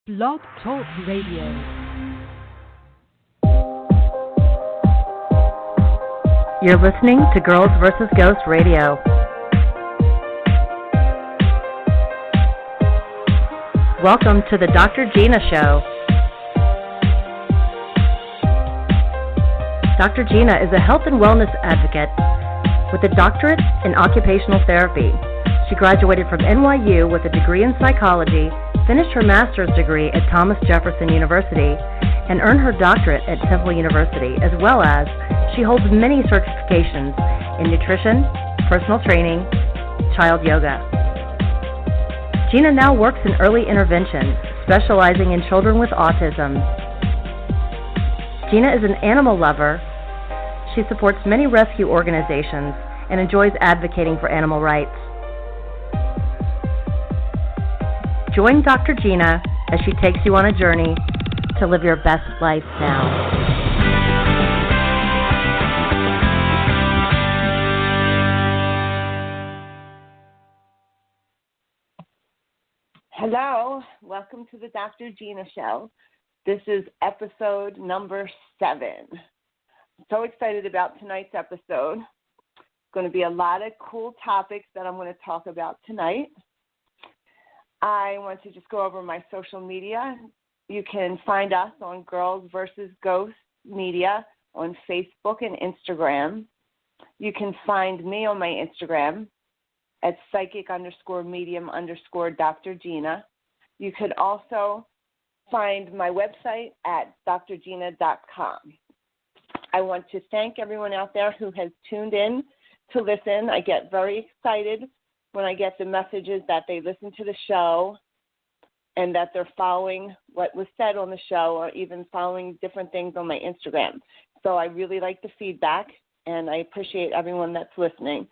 Blog Talk Radio. You're listening to Girls vs. Ghosts Radio. Welcome to the Dr. Gina Show. Dr. Gina is a health and wellness advocate with a doctorate in occupational therapy. She graduated from NYU with a degree in psychology, finished her master's degree at Thomas Jefferson University, and earned her doctorate at Temple University, as well as she holds many certifications in nutrition, personal training, child yoga. Gina now works in early intervention, specializing in children with autism. Gina is an animal lover. She supports many rescue organizations and enjoys advocating for animal rights. Join Dr. Gina as she takes you on a journey to live your best life now. Hello, welcome to the Dr. Gina Show. This is episode number 7. I'm so excited about tonight's episode. It's going to be a lot of cool topics that I'm going to talk about tonight. I want to just go over my social media. You can find us on Girls vs. Ghosts Media on Facebook and Instagram. You can find me on my Instagram at psychic_medium_Dr. Gina. You could also find my website at drgina.com. I want to thank everyone out there who has tuned in to listen. I get very excited when I get the messages that they listen to the show and that they're following what was said on the show or even following different things on my Instagram. So I really like the feedback, and I appreciate everyone that's listening.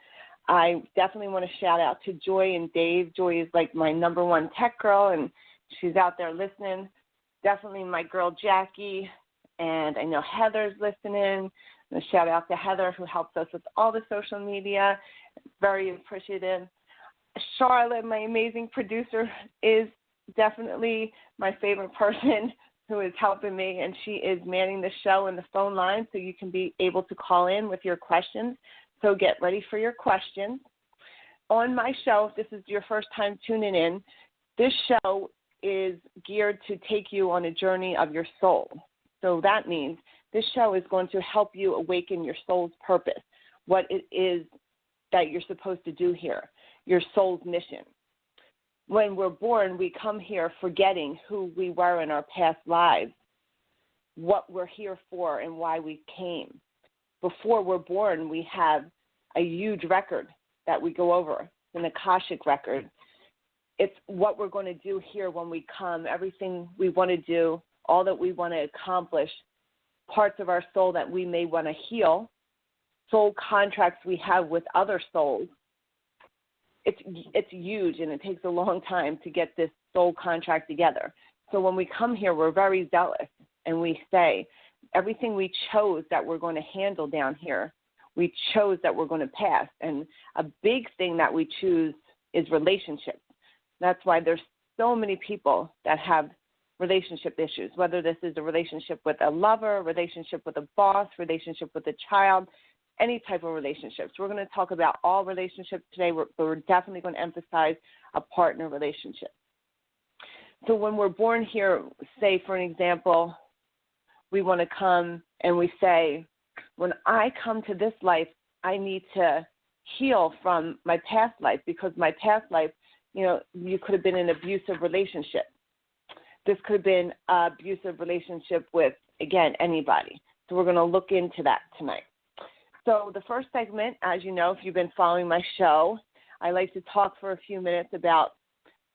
I definitely want to shout out to Joy and Dave. Joy is like my number one tech girl, and she's out there listening. Definitely my girl Jackie, and I know Heather's listening. And a shout out to Heather, who helps us with all the social media. Very appreciative. Charlotte, my amazing producer, is definitely my favorite person who is helping me, and she is manning the show and the phone line so you can be able to call in with your questions. So get ready for your questions. On my show, if this is your first time tuning in, this show is geared to take you on a journey of your soul. So that means this show is going to help you awaken your soul's purpose, what it is that you're supposed to do here, your soul's mission. When we're born, we come here forgetting who we were in our past lives, what we're here for, and why we came. Before we're born, we have a huge record that we go over, an Akashic record. It's what we're going to do here when we come, everything we want to do, all that we want to accomplish, parts of our soul that we may want to heal, soul contracts we have with other souls. It's huge, and it takes a long time to get this soul contract together. So when we come here, we're very zealous, and we say, everything we chose that we're going to handle down here, we chose that we're going to pass. And a big thing that we choose is relationships. That's why there's so many people that have relationship issues, whether this is a relationship with a lover, a relationship with a boss, relationship with a child, any type of relationships. We're going to talk about all relationships today, but we're definitely going to emphasize a partner relationship. So when we're born here, say, for an example, we want to come and we say, when I come to this life, I need to heal from my past life, because my past life, you could have been in an abusive relationship. This could have been an abusive relationship with, again, anybody. So we're going to look into that tonight. So the first segment, as you know, if you've been following my show, I like to talk for a few minutes about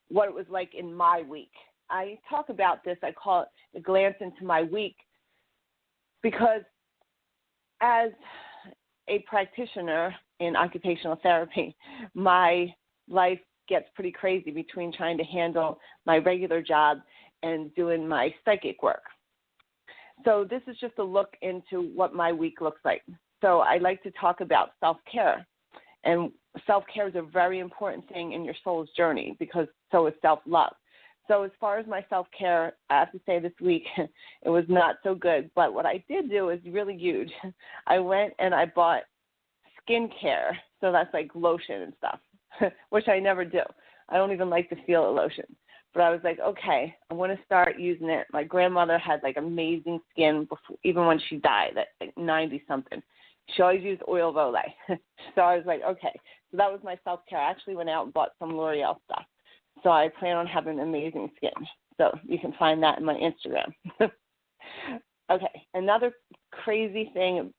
what it was like in my week. I talk about this, I call it a glance into my week, because as a practitioner in occupational therapy, my life gets pretty crazy between trying to handle my regular job and doing my psychic work. So this is just a look into what my week looks like. So I like to talk about self-care. And self-care is a very important thing in your soul's journey, because so is self-love. So as far as my self-care, I have to say this week it was not so good. But what I did do is really huge. I went and I bought skincare. So that's like lotion and stuff, which I never do. I don't even like to feel a lotion. But I was like, okay, I want to start using it. My grandmother had like amazing skin before, even when she died at like 90-something. She always used oil of Olay. So I was like, okay. So that was my self-care. I actually went out and bought some L'Oreal stuff. So I plan on having amazing skin. So you can find that in my Instagram. Okay. Another crazy thing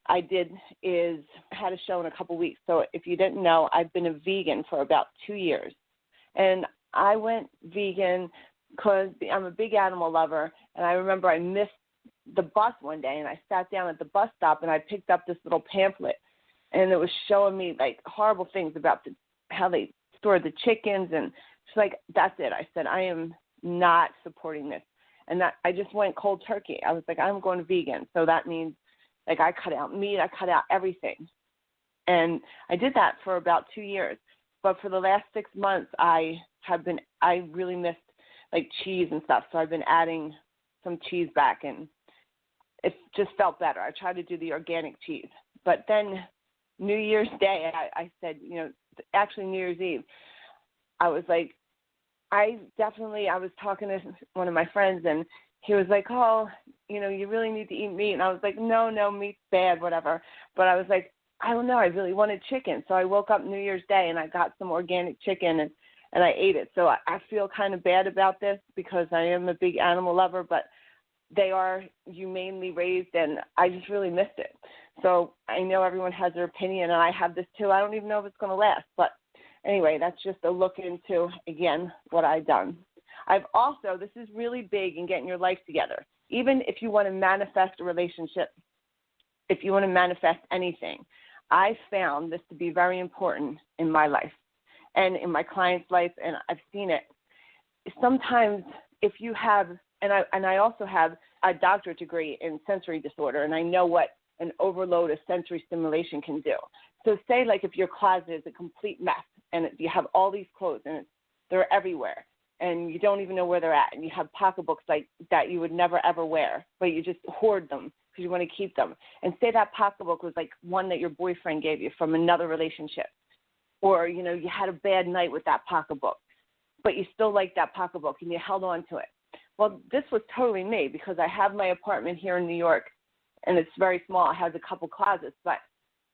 I did is I had a show in a couple weeks. So if you didn't know, I've been a vegan for about 2 years. And I went vegan because I'm a big animal lover, and I remember I missed the bus one day, and I sat down at the bus stop, and I picked up this little pamphlet, and it was showing me, like, horrible things about how they store the chickens, and it's like, that's it. I said, I am not supporting this. And I just went cold turkey. I was like, I'm going vegan, so that means, like, I cut out meat, I cut out everything. And I did that for about 2 years. But for the last 6 months, I really missed like cheese and stuff. So I've been adding some cheese back, and it just felt better. I tried to do the organic cheese. But then New Year's Day, I said, actually New Year's Eve, I was like, I was talking to one of my friends, and he was like, oh, you really need to eat meat. And I was like, no, meat's bad, whatever. But I was like, I don't know, I really wanted chicken. So I woke up New Year's Day and I got some organic chicken and I ate it. So I feel kind of bad about this because I am a big animal lover, but they are humanely raised and I just really missed it. So I know everyone has their opinion, and I have this too. I don't even know if it's going to last. But anyway, that's just a look into, again, what I've done. I've also, this is really big in getting your life together. Even if you want to manifest a relationship, if you want to manifest anything, I found this to be very important in my life and in my client's life, and I've seen it. Sometimes if you have, and I also have a doctorate degree in sensory disorder, and I know what an overload of sensory stimulation can do. So say like if your closet is a complete mess and you have all these clothes and they're everywhere and you don't even know where they're at, and you have pocketbooks like that you would never ever wear, but you just hoard them because you want to keep them. And say that pocketbook was like one that your boyfriend gave you from another relationship, or you had a bad night with that pocketbook, but you still like that pocketbook and you held on to it. Well, this was totally me because I have my apartment here in New York, and it's very small. It has a couple closets, but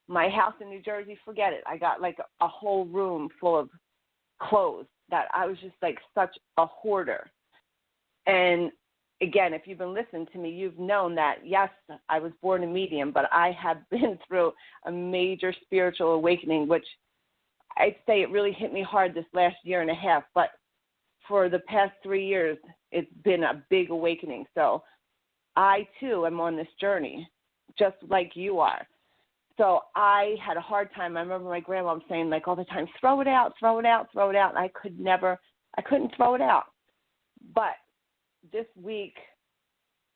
my house in New Jersey, forget it. I got like a whole room full of clothes that I was just like such a hoarder. And again, if you've been listening to me, you've known that, yes, I was born a medium, but I have been through a major spiritual awakening, which I'd say it really hit me hard this last year and a half. But for the past 3 years, it's been a big awakening. So I, too, am on this journey, just like you are. So I had a hard time. I remember my grandma saying, like, all the time, throw it out, throw it out, throw it out. And I couldn't throw it out. But this week,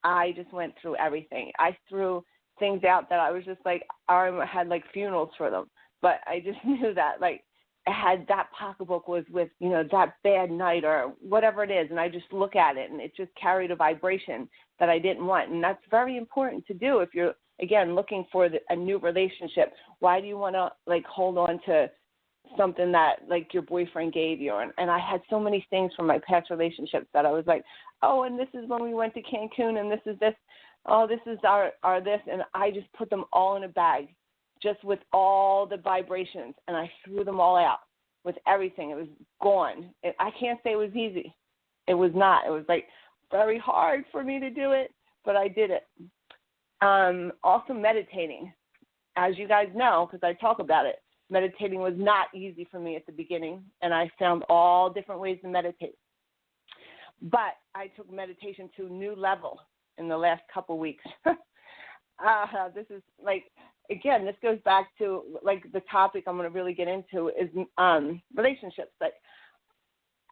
I just went through everything. I threw things out that I was just like, I had like funerals for them. But I just knew that, like, I had that pocketbook was with, that bad night or whatever it is. And I just look at it and it just carried a vibration that I didn't want. And that's very important to do if you're, again, looking for a new relationship. Why do you want to, like, hold on to something that, like, your boyfriend gave you? And I had so many things from my past relationships that I was like, oh, and this is when we went to Cancun, and this is this. Oh, this is our this. And I just put them all in a bag, just with all the vibrations, and I threw them all out with everything. It was gone. I can't say it was easy. It was not. It was, like, very hard for me to do it, but I did it. Also meditating. As you guys know, because I talk about it, meditating was not easy for me at the beginning, and I found all different ways to meditate. But I took meditation to a new level in the last couple weeks. This is, like, again, this goes back to, like, the topic I'm going to really get into is relationships. But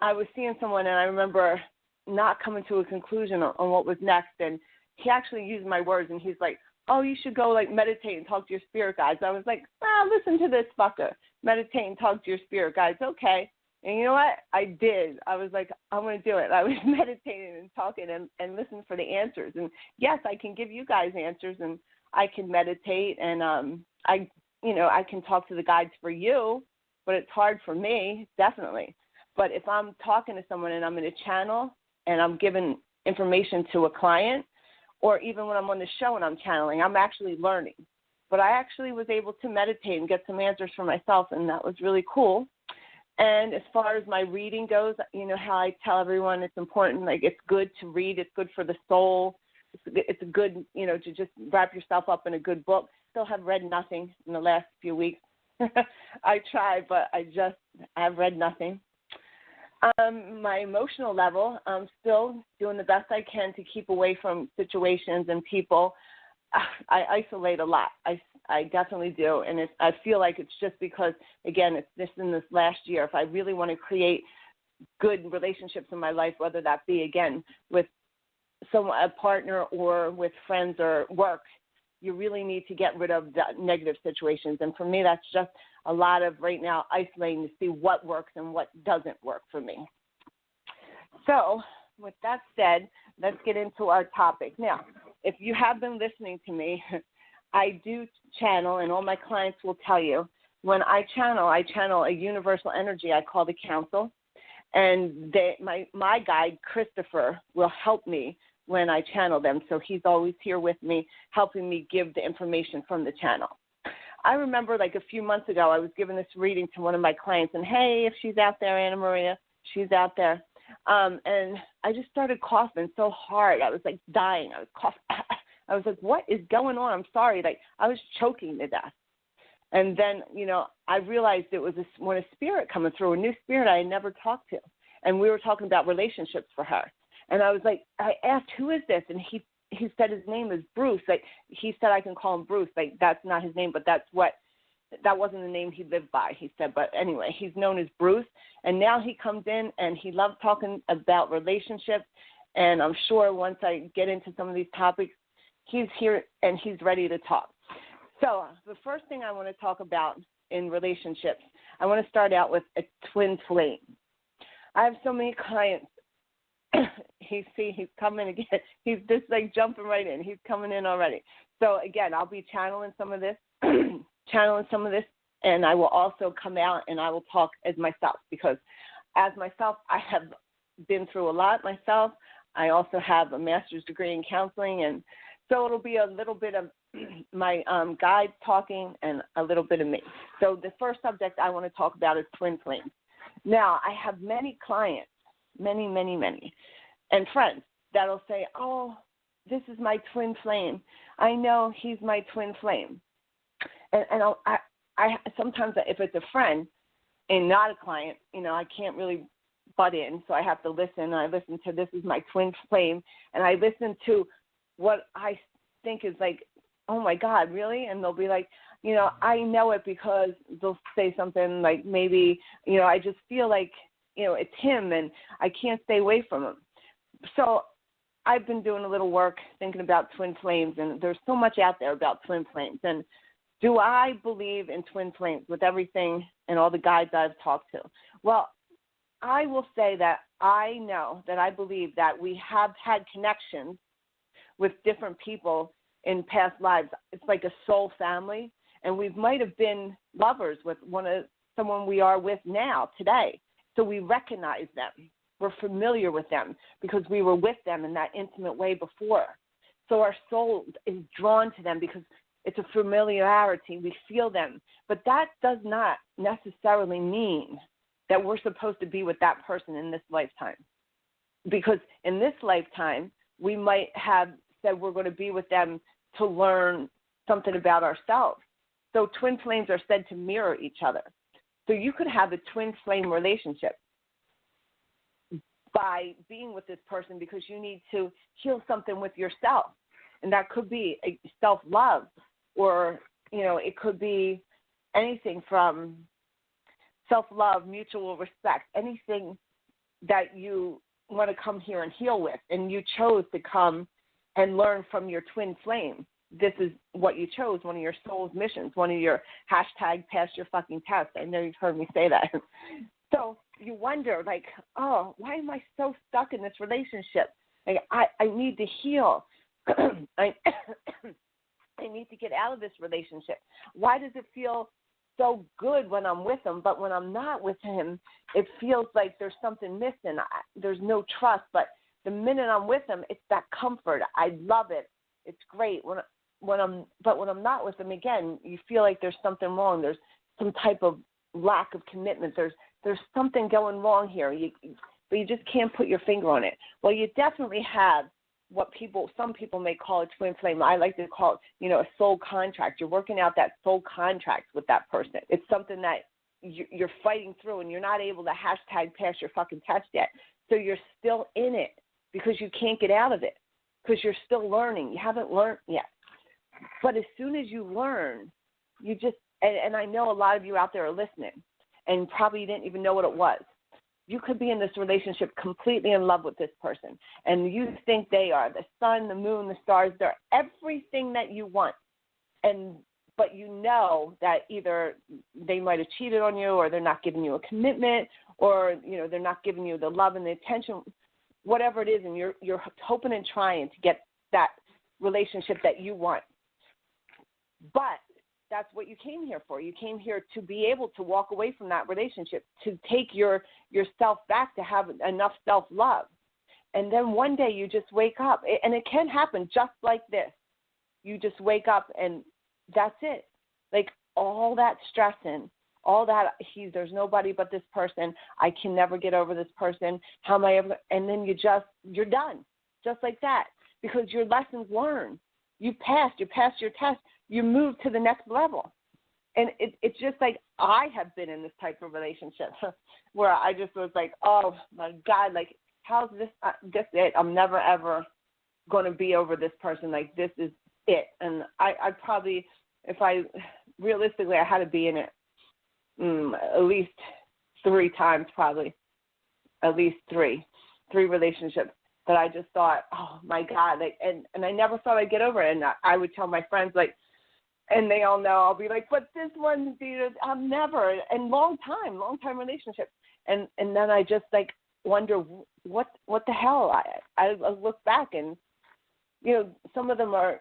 I was seeing someone, and I remember not coming to a conclusion on what was next, and he actually used my words, and he's like, oh, you should go, like, meditate and talk to your spirit guides. I was like, listen to this fucker. Meditate and talk to your spirit guides. Okay. And you know what? I did. I was like, I'm going to do it. I was meditating and talking and listening for the answers. And, yes, I can give you guys answers, and I can meditate, and I can talk to the guides for you, but it's hard for me, definitely. But if I'm talking to someone and I'm in a channel and I'm giving information to a client, or even when I'm on the show and I'm channeling, I'm actually learning. But I actually was able to meditate and get some answers for myself, and that was really cool. And as far as my reading goes, you know how I tell everyone it's important, like it's good to read, it's good for the soul. It's a good, to just wrap yourself up in a good book. Still have read nothing in the last few weeks. I tried, but I've read nothing. My emotional level, I'm still doing the best I can to keep away from situations and people. I isolate a lot. I definitely do, and I feel like it's just because, again, it's just in this last year. If I really want to create good relationships in my life, whether that be, again, with a partner or with friends or work, you really need to get rid of the negative situations. And for me, that's just a lot of right now isolating to see what works and what doesn't work for me. So with that said, let's get into our topic. Now, if you have been listening to me, I do channel, and all my clients will tell you, when I channel a universal energy I call the council, and my guide, Christopher, will help me when I channel them. So he's always here with me, helping me give the information from the channel. I remember like a few months ago, I was giving this reading to one of my clients, and hey, if she's out there, Anna Maria, she's out there. And I just started coughing so hard. I was like dying. I was coughing. I was like, what is going on? I'm sorry. Like I was choking to death. And then, I realized it was when a spirit coming through, a new spirit I had never talked to. And we were talking about relationships for her. And I was like, I asked, who is this? And he said his name is Bruce. Like he said I can call him Bruce. Like that's not his name, but that wasn't the name he lived by, he said. But anyway, he's known as Bruce. And now he comes in and he loves talking about relationships. And I'm sure once I get into some of these topics, he's here and he's ready to talk. So the first thing I want to talk about in relationships, I want to start out with a twin flame. I have so many clients. He's coming again. He's just like jumping right in. He's coming in already. So again, I'll be channeling some of this, and I will also come out and I will talk as myself, because as myself, I have been through a lot myself. I also have a master's degree in counseling, and so it'll be a little bit of my guide talking and a little bit of me. So the first subject I want to talk about is twin flames. Now, I have many clients, many, and friends that'll say, oh, this is my twin flame. I know he's my twin flame. And I sometimes if it's a friend and not a client, I can't really butt in, so I have to listen. I listen to this is my twin flame, and I listen to what I think is like, oh, my God, really? And they'll be like, I know it because they'll say something like maybe, I just feel like, it's him and I can't stay away from him. So I've been doing a little work thinking about twin flames, and there's so much out there about twin flames. And do I believe in twin flames with everything and all the guides I've talked to? Well, I will say that I know that I believe that we have had connections with different people in past lives. It's like a soul family, and we might have been lovers with someone we are with now, today. So we recognize them. We're familiar with them because we were with them in that intimate way before. So our soul is drawn to them because it's a familiarity. We feel them. But that does not necessarily mean that we're supposed to be with that person in this lifetime. Because in this lifetime, we might have said we're going to be with them to learn something about ourselves. So twin flames are said to mirror each other. So you could have a twin flame relationship by being with this person because you need to heal something with yourself. And that could be a self-love, or, it could be anything from self-love, mutual respect, anything that you want to come here and heal with. And you chose to come and learn from your twin flame. This is what you chose, one of your soul's missions, one of your hashtag pass your fucking test. I know you've heard me say that. So you wonder, like, oh, why am I so stuck in this relationship? Like, I need to heal. I need to get out of this relationship. Why does it feel so good when I'm with him, but when I'm not with him, it feels like there's something missing. There's no trust. But the minute I'm with him, it's that comfort. I love it. It's great. When I'm not with him, again, you feel like there's something wrong. There's some type of lack of commitment. There's something going wrong here. But you just can't put your finger on it. Well, you definitely have what some people may call a twin flame. I like to call it, a soul contract. You're working out that soul contract with that person. It's something that you're fighting through, and you're not able to hashtag pass your fucking test yet. So you're still in it because you can't get out of it because you're still learning. You haven't learned yet. But as soon as you learn, you just, and I know a lot of you out there are listening, and probably didn't even know what it was. You could be in this relationship completely in love with this person, and you think they are the sun, the moon, the stars. They're everything that you want. But you know that either they might have cheated on you, or they're not giving you a commitment, or they're not giving you the love and the attention, whatever it is, and you're hoping and trying to get that relationship that you want. But that's what you came here for. You came here to be able to walk away from that relationship, to take yourself back, to have enough self-love. And then one day you just wake up, and it can happen just like this. You just wake up, and that's it. Like all that stressing, all that, there's nobody but this person. I can never get over this person. How am I ever? And then you're done, just like that, because your lessons learned. You passed your test. You move to the next level. And it's just like I have been in this type of relationship where I just was like, oh, my God, like, how's this it? I'm never, ever going to be over this person. Like, this is it. And I probably, realistically, I had to be in it at least 3 times, probably, at least three relationships. That I just thought, oh, my God. Like, and I never thought I'd get over it. And I would tell my friends, like, and they all know, I'll be like, but this one, I'm never. And long time relationship. And then I just, like, wonder, what the hell? I look back, and, some of them are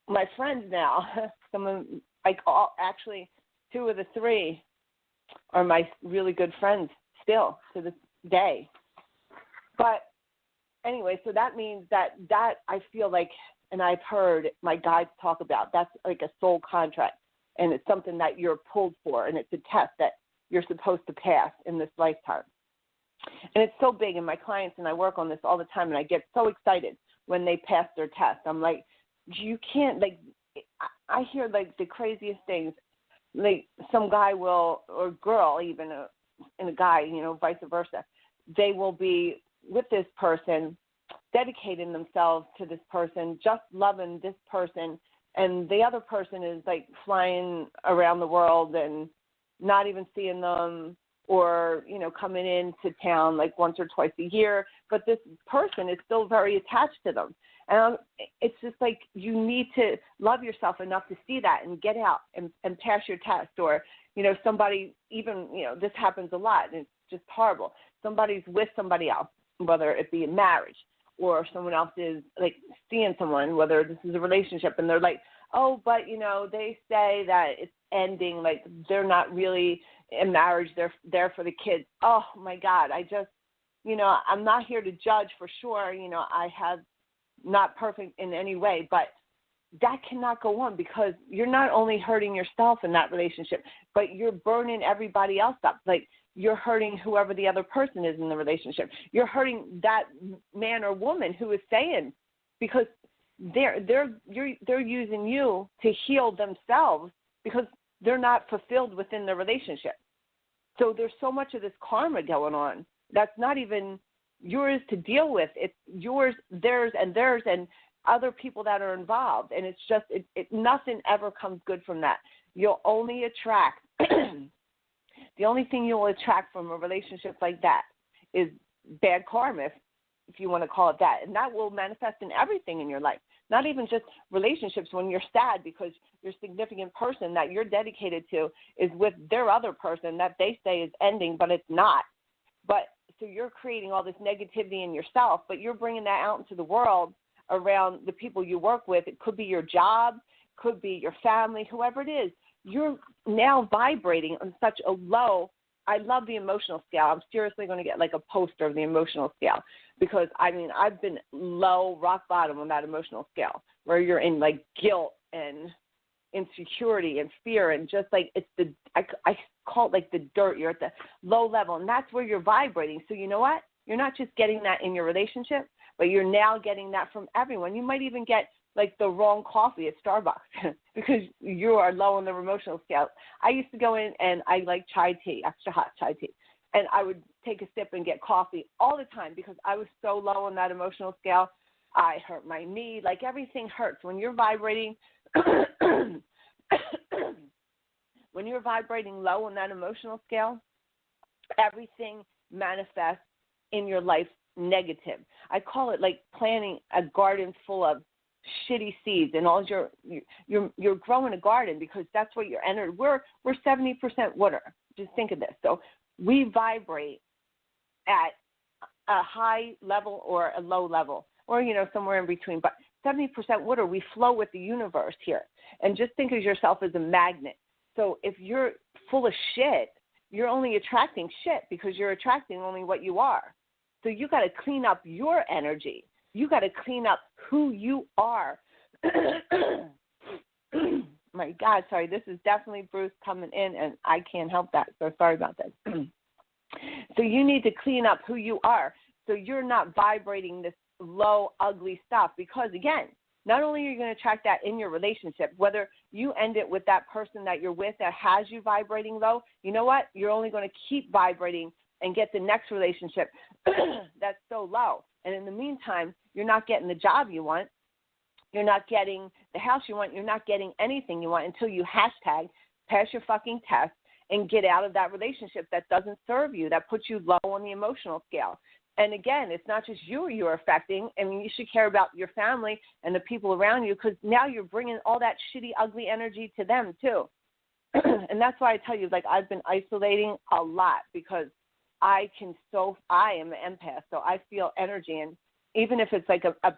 my friends now. Some of them, like, actually, 2 of the 3 are my really good friends still to this day. But anyway, so that means that I feel like, and I've heard my guides talk about, that's like a soul contract, and it's something that you're pulled for, and it's a test that you're supposed to pass in this lifetime. And it's so big, and my clients and I work on this all the time, and I get so excited when they pass their test. I'm like, you can't, like, I hear, like, the craziest things. Like, some guy will, or girl even, and a guy, vice versa, they will be with this person, dedicating themselves to this person, just loving this person, and the other person is like flying around the world and not even seeing them, or coming into town like once or twice a year, but this person is still very attached to them. And it's just like, you need to love yourself enough to see that and get out and pass your test. Or somebody, even this happens a lot, and it's just horrible. Somebody's with somebody else, whether it be a marriage, or someone else is, like, seeing someone, whether this is a relationship, and they're like, oh, but, they say that it's ending, like, they're not really in marriage, they're there for the kids. Oh, my God, I just, I'm not here to judge for sure. I have not perfect in any way, but that cannot go on, because you're not only hurting yourself in that relationship, but you're burning everybody else up. Like, you're hurting whoever the other person is in the relationship. You're hurting that man or woman who is saying, because they're using you to heal themselves, because they're not fulfilled within the relationship. So there's so much of this karma going on that's not even yours to deal with. It's yours, theirs, and other people that are involved. And it's just, nothing ever comes good from that. You'll only attract the only thing you will attract from a relationship like that is bad karma, if you want to call it that. And that will manifest in everything in your life. not even just relationships, when you're sad because your significant person that you're dedicated to is with their other person that they say is ending, but it's not. But so you're creating all this negativity in yourself, but you're bringing that out into the world around the people you work with. It could be your job, could be your family, whoever it is. You're now vibrating on such a low. I love the emotional scale. I'm seriously going to get like a poster of the emotional scale because, I mean, I've been low, rock bottom on that emotional scale where you're in like guilt and insecurity and fear and just like it's the, I call it like the dirt. You're at the low level, and that's where you're vibrating. So you know what? You're not just getting that in your relationship, but you're now getting that from everyone. You might even get like the wrong coffee at Starbucks because you are low on the emotional scale. I used to go in and I like chai tea, extra hot chai tea, and I would take a sip and get coffee all the time because I was so low on that emotional scale. I hurt my knee, like everything hurts. When you're vibrating, when you're vibrating low on that emotional scale, everything manifests in your life negative. I call it like planting a garden full of shitty seeds, and all you're growing a garden because that's what you're entered. We're 70% water. Just think of this. So we vibrate at a high level or a low level, or somewhere in between. But 70% water. We flow with the universe here, and just think of yourself as a magnet. So if you're full of shit, you're only attracting shit because you're attracting only what you are. So you got to clean up your energy. You got to clean up who you are. My God, sorry. This is definitely Bruce coming in, and I can't help that. So sorry about that. So you need to clean up who you are so you're not vibrating this low, ugly stuff. Because, again, not only are you going to attract that in your relationship, whether you end it with that person that you're with that has you vibrating low, you know what? You're only going to keep vibrating and get the next relationship that's so low. And in the meantime, you're not getting the job you want. You're not getting the house you want. You're not getting anything you want until you hashtag pass your fucking test and get out of that relationship that doesn't serve you, that puts you low on the emotional scale. And again, it's not just you you're affecting. I mean, you should care about your family and the people around you because now you're bringing all that shitty, ugly energy to them too. And that's why I tell you, like, I've been isolating a lot because I am an empath, so I feel energy. And even if it's like a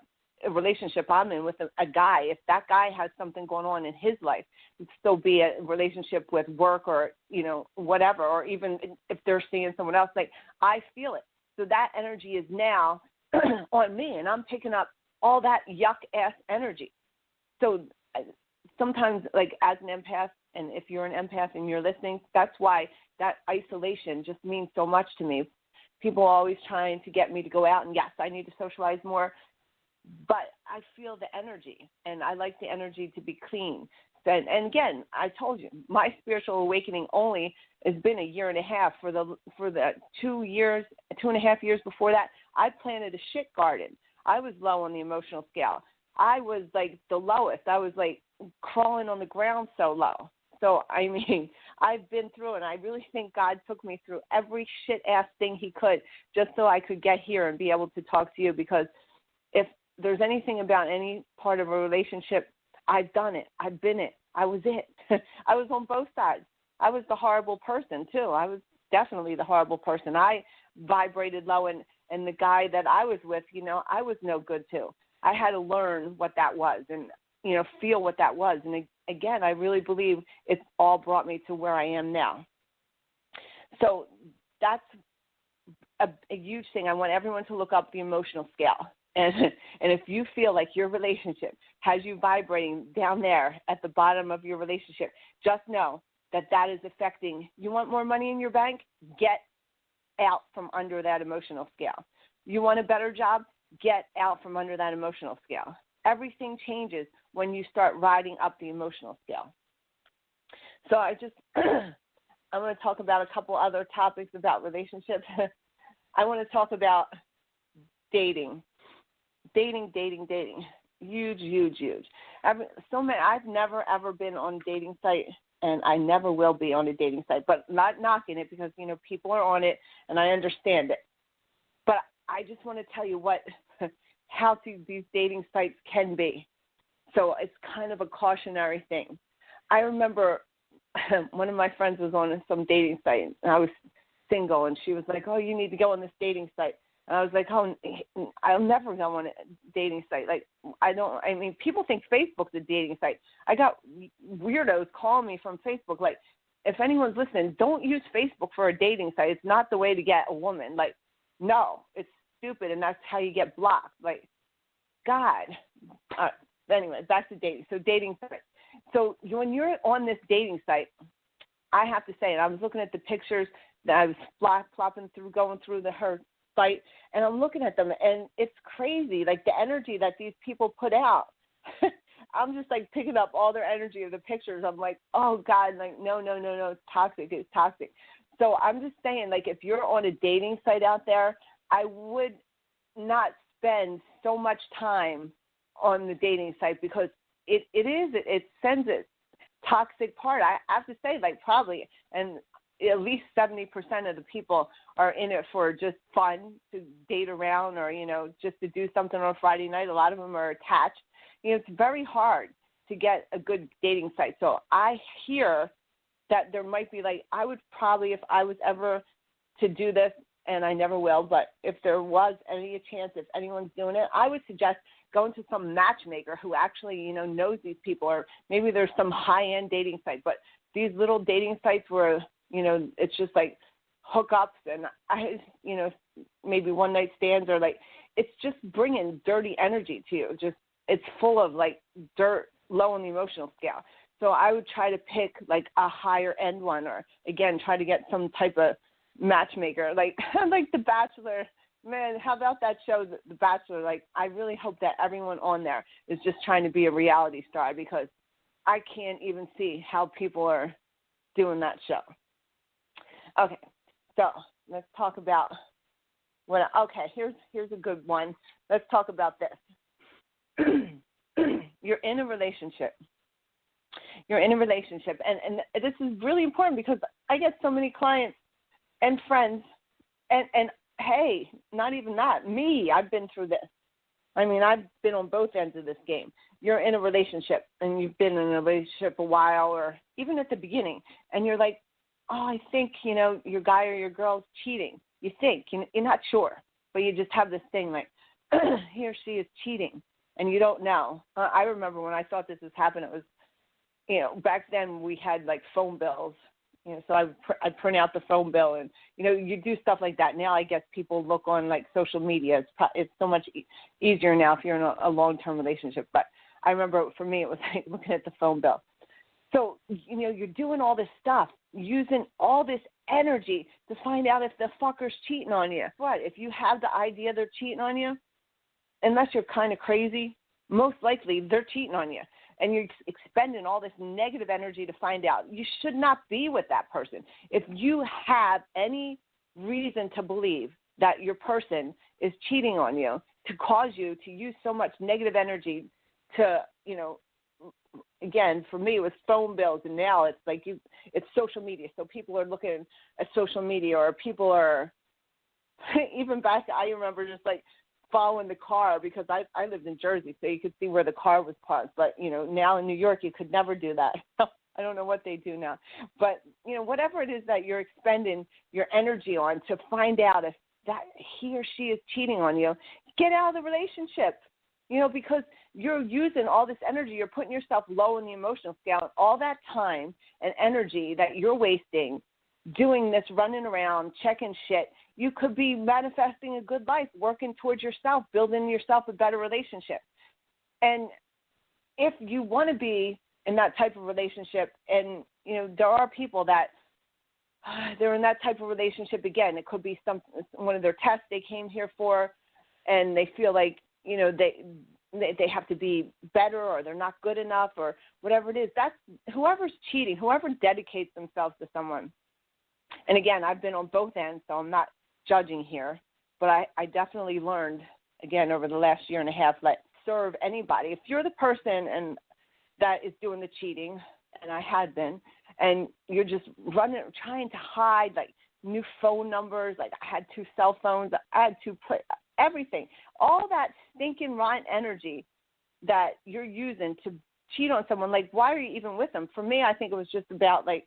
relationship I'm in with a guy, if that guy has something going on in his life, it'd still be a relationship with work or, whatever, or even if they're seeing someone else, like, I feel it. So that energy is now on me, and I'm picking up all that yuck-ass energy. So sometimes, like, as an empath, and if you're an empath and you're listening, that's why that isolation just means so much to me. People are always trying to get me to go out, and yes, I need to socialize more, but I feel the energy, and I like the energy to be clean. And again, I told you, my spiritual awakening only has been a year and a half. For the 2.5 years before that, I planted a shit garden. I was low on the emotional scale. I was like the lowest. I was like crawling on the ground so low. So, I mean, I've been through, and I really think God took me through every shit-ass thing he could just so I could get here and be able to talk to you, because if there's anything about any part of a relationship, I've done it. I've been it. I was it. I was on both sides. I was the horrible person, too. I was definitely the horrible person. I vibrated low, and the guy that I was with, I was no good, too. I had to learn what that was and, feel what that was. And again, I really believe it's all brought me to where I am now. So that's a huge thing. I want everyone to look up the emotional scale. And if you feel like your relationship has you vibrating down there at the bottom of your relationship, just know that is affecting. You want more money in your bank? Get out from under that emotional scale. You want a better job? Get out from under that emotional scale. Everything changes when you start riding up the emotional scale. So I'm going to talk about a couple other topics about relationships. I want to talk about dating. Dating. Huge. I've never, ever been on a dating site, and I never will be on a dating site, but not knocking it because, people are on it, and I understand it. But I just want to tell you how these dating sites can be. So it's kind of a cautionary thing. I remember one of my friends was on some dating site, and I was single, and she was like, oh, you need to go on this dating site. And I was like, oh, I'll never go on a dating site. Like, people think Facebook's a dating site. I got weirdos calling me from Facebook. Like, if anyone's listening, don't use Facebook for a dating site. It's not the way to get a woman. Like, no, it's stupid, and that's how you get blocked. Like, God. Anyway, back to dating. So dating sites. So when you're on this dating site, I have to say, and I was looking at the pictures that I was going through her site, and I'm looking at them, and it's crazy, like the energy that these people put out. I'm just like picking up all their energy of the pictures. I'm like, oh God, like no, it's toxic. So I'm just saying, like, if you're on a dating site out there, I would not spend so much time on the dating site, because it sends its toxic part. I have to say, like, probably, and at least 70% of the people are in it for just fun, to date around, or, just to do something on Friday night. A lot of them are attached. It's very hard to get a good dating site. So I hear that there might be, like, I would probably, if I was ever to do this, and I never will, but if there was any chance, if anyone's doing it, I would suggest going to some matchmaker who actually, knows these people, or maybe there's some high-end dating site. But these little dating sites where, it's just like hookups and maybe one-night stands, or like, it's just bringing dirty energy to you. Just, it's full of like dirt, low on the emotional scale. So I would try to pick like a higher-end one, or again, try to get some type of matchmaker, like like The Bachelor. Man, how about that show, The Bachelor? Like, I really hope that everyone on there is just trying to be a reality star, because I can't even see how people are doing that show. Okay, so let's talk about here's a good one. Let's talk about this. You're in a relationship. And this is really important, because I get so many clients and friends, and hey, not even that, me, I've been through this. I mean, I've been on both ends of this game. You're in a relationship, and you've been in a relationship a while, or even at the beginning, and you're like, oh, I think, your guy or your girl's cheating. You think, you're not sure, but you just have this thing like, he or she is cheating, and you don't know. I remember when I thought this was happening, it was, back then we had like phone bills. So I'd print out the phone bill, and, you do stuff like that. Now I guess people look on, like, social media. It's so much easier now if you're in a long-term relationship. But I remember for me it was like looking at the phone bill. So, you're doing all this stuff, using all this energy to find out if the fucker's cheating on you. What? If you have the idea they're cheating on you, unless you're kind of crazy, most likely they're cheating on you. And you're expending all this negative energy to find out. You should not be with that person. If you have any reason to believe that your person is cheating on you, to cause you to use so much negative energy to, again, for me it was phone bills, and now it's like it's social media. So people are looking at social media, or people are, even back, I remember just like, following the car, because I lived in Jersey, so you could see where the car was parked. But, now in New York, you could never do that. I don't know what they do now. But, whatever it is that you're expending your energy on to find out if that he or she is cheating on you, get out of the relationship, because you're using all this energy. You're putting yourself low in the emotional scale, and all that time and energy that you're wasting doing this, running around, checking shit. You could be manifesting a good life, working towards yourself, building yourself a better relationship. And if you want to be in that type of relationship, and, there are people that they're in that type of relationship, again, it could be one of their tests they came here for, and they feel like, they have to be better, or they're not good enough, or whatever it is. That's whoever's cheating, whoever dedicates themselves to someone. And again, I've been on both ends, so I'm not judging here, but I definitely learned, again, over the last year and a half, like, serve anybody. If you're the person and that is doing the cheating, and I had been, and you're just running, trying to hide, like, new phone numbers, like, I had 2 cell phones, I had to put everything, all that stinking rotten energy that you're using to cheat on someone, like, why are you even with them? For me, I think it was just about, like,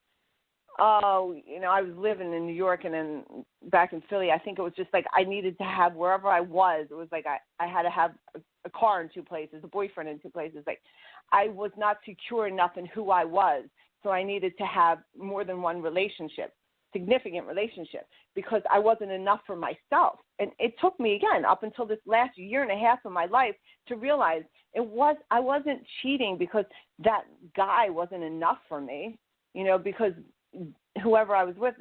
oh, I was living in New York and then back in Philly. I think it was just like I needed to have, wherever I was, it was like I had to have a car in two places, a boyfriend in two places. Like, I was not secure enough in who I was, so I needed to have more than one relationship, significant relationship, because I wasn't enough for myself. And it took me, again, up until this last year and a half of my life to realize I wasn't cheating because that guy wasn't enough for me, because whoever I was with,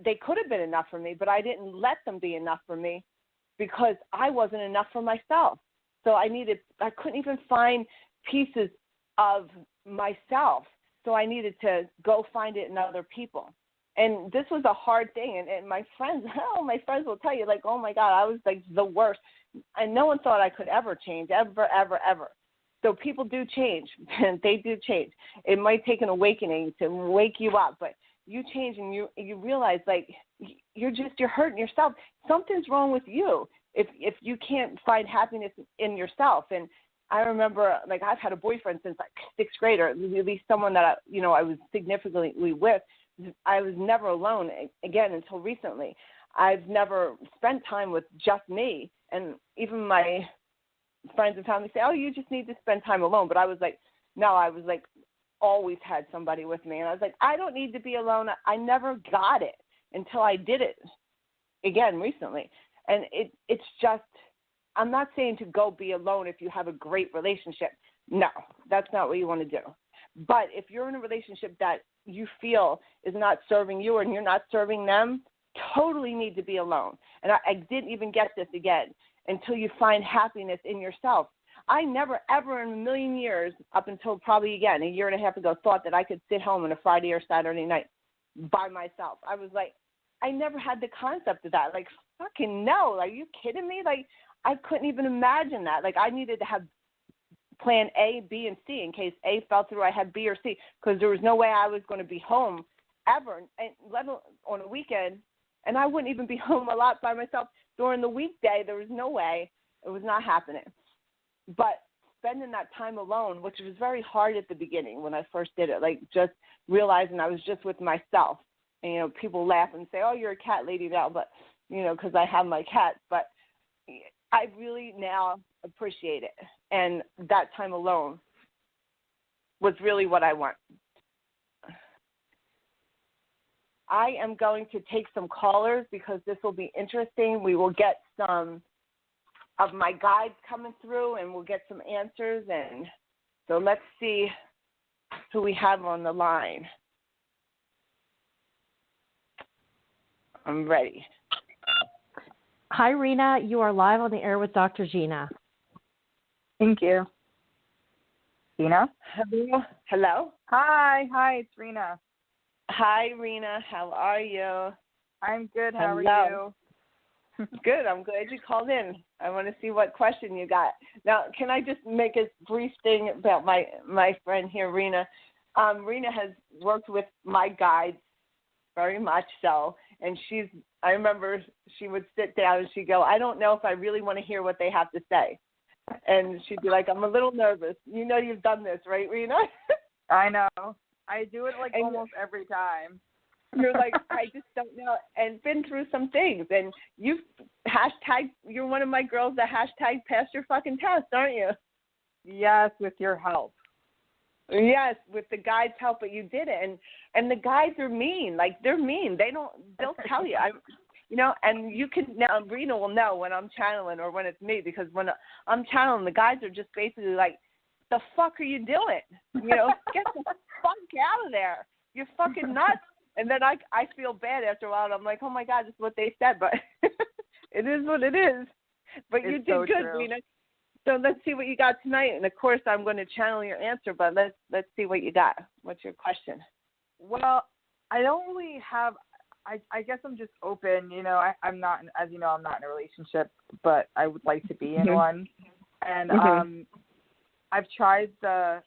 they could have been enough for me, but I didn't let them be enough for me because I wasn't enough for myself. So I couldn't even find pieces of myself. So I needed to go find it in other people. And this was a hard thing. And my friends will tell you, like, oh my God, I was like the worst. And no one thought I could ever change, ever, ever, ever. So people do change, and they do change. It might take an awakening to wake you up, but you change and you realize, like, you're hurting yourself. Something's wrong with you if you can't find happiness in yourself. And I remember, like, I've had a boyfriend since like sixth grade, or at least someone that I was significantly with. I was never alone again until recently. I've never spent time with just me, and even my friends and family say, oh, you just need to spend time alone. But I was like, no, I was like, always had somebody with me. And I was like, I don't need to be alone. I never got it until I did it again recently. And it's just, I'm not saying to go be alone if you have a great relationship. No, that's not what you want to do. But if you're in a relationship that you feel is not serving you and you're not serving them, totally need to be alone. And I didn't even get this again until you find happiness in yourself. I never, ever in a million years, up until probably, again, a year and a half ago, thought that I could sit home on a Friday or Saturday night by myself. I was like, I never had the concept of that. Like, fucking no. Like, are you kidding me? Like, I couldn't even imagine that. Like, I needed to have plan A, B, and C. In case A fell through, I had B or C, because there was no way I was going to be home ever, and let alone on a weekend. And I wouldn't even be home a lot by myself. During the weekday, there was no way. It was not happening. But spending that time alone, which was very hard at the beginning when I first did it, like just realizing I was just with myself. And, people laugh and say, oh, you're a cat lady now, but, because I have my cat. But I really now appreciate it. And that time alone was really what I want. I am going to take some callers because this will be interesting. We will get some of my guides coming through, and we'll get some answers. And so let's see who we have on the line. I'm ready. Hi, Rena. You are live on the air with Dr. Gina. Thank you. Gina? Hello? Hi, it's Rena. Hi, Rena. How are you? I'm good. How are you? Good. I'm glad you called in. I want to see what question you got. Now, can I just make a brief thing about my friend here, Rena? Rena has worked with my guides very much so, and I remember she would sit down and she'd go, I don't know if I really want to hear what they have to say. And she'd be like, I'm a little nervous. You've done this, right, Rena? I know. I do it almost every time. You're like, I just don't know, and been through some things. And you're one of my girls that hashtag passed your fucking test, aren't you? Yes, with your help. Yes, with the guides' help, but you did it. And the guides are mean. Like, they're mean. They'll tell you. And you can, now Rena will know when I'm channeling or when it's me, because when I'm channeling, the guides are just basically like, the fuck are you doing? Get the fuck out of there. You're fucking nuts. And then I feel bad after a while, and I'm like, oh, my God, this is what they said. But it is what it is. But you did so good, true. Rena. So let's see what you got tonight. And, of course, I'm going to channel your answer, but let's see what you got. What's your question? Well, I don't really have – I guess I'm just open. I'm not – as you know, I'm not in a relationship, but I would like to be in one. And I've tried the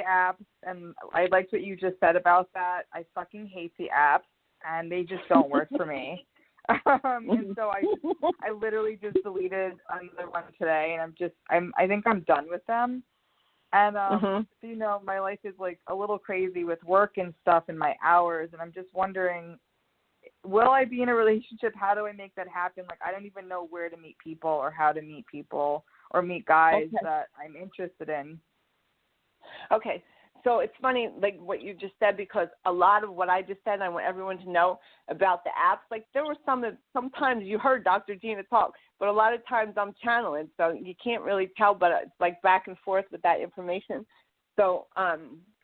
apps, and I liked what you just said about that. I fucking hate the apps, and they just don't work for me. And so I literally just deleted another one today, and I think I'm done with them. And you know, my life is like a little crazy with work and stuff and my hours, and I'm just wondering, will I be in a relationship? How do I make that happen? Like, I don't even know where to meet people or how to meet people or meet guys that I'm interested in. Okay. So it's funny, like what you just said, because a lot of what I just said, I want everyone to know about the apps. Like there were sometimes you heard Dr. Gina talk, but a lot of times I'm channeling, so you can't really tell, but it's like back and forth with that information. So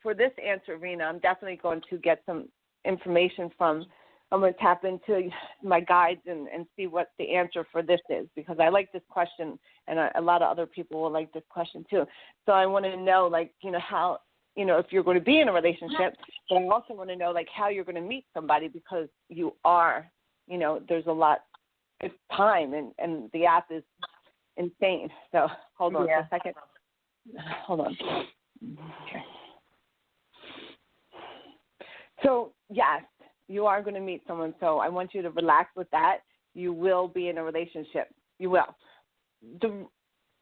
for this answer, Rena, I'm definitely going to get some information I'm going to tap into my guides and see what the answer for this is, because I like this question, and a lot of other people will like this question too. So I want to know, like, you know, how, you know, if you're going to be in a relationship, but I also want to know, like, how you're going to meet somebody, because you are, you know, there's a lot of time, and the app is insane. So hold on for a second. Hold on. Okay. So, yes, you are going to meet someone, so I want you to relax with that. You will be in a relationship. You will.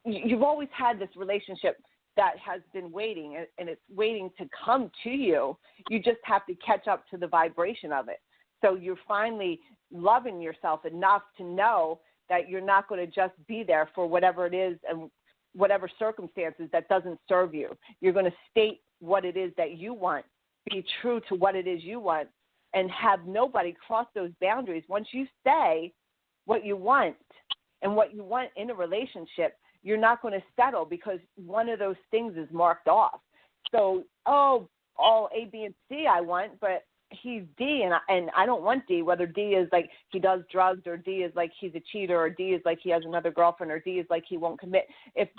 You've always had this relationship that has been waiting, and it's waiting to come to you. You just have to catch up to the vibration of it. So you're finally loving yourself enough to know that you're not going to just be there for whatever it is and whatever circumstances that doesn't serve you. You're going to state what it is that you want, be true to what it is you want, and have nobody cross those boundaries. Once you say what you want and what you want in a relationship, you're not going to settle, because one of those things is marked off. So, all A, B, and C I want, but he's D, and I don't want D, whether D is like he does drugs, or D is like he's a cheater, or D is like he has another girlfriend, or D is like he won't commit. If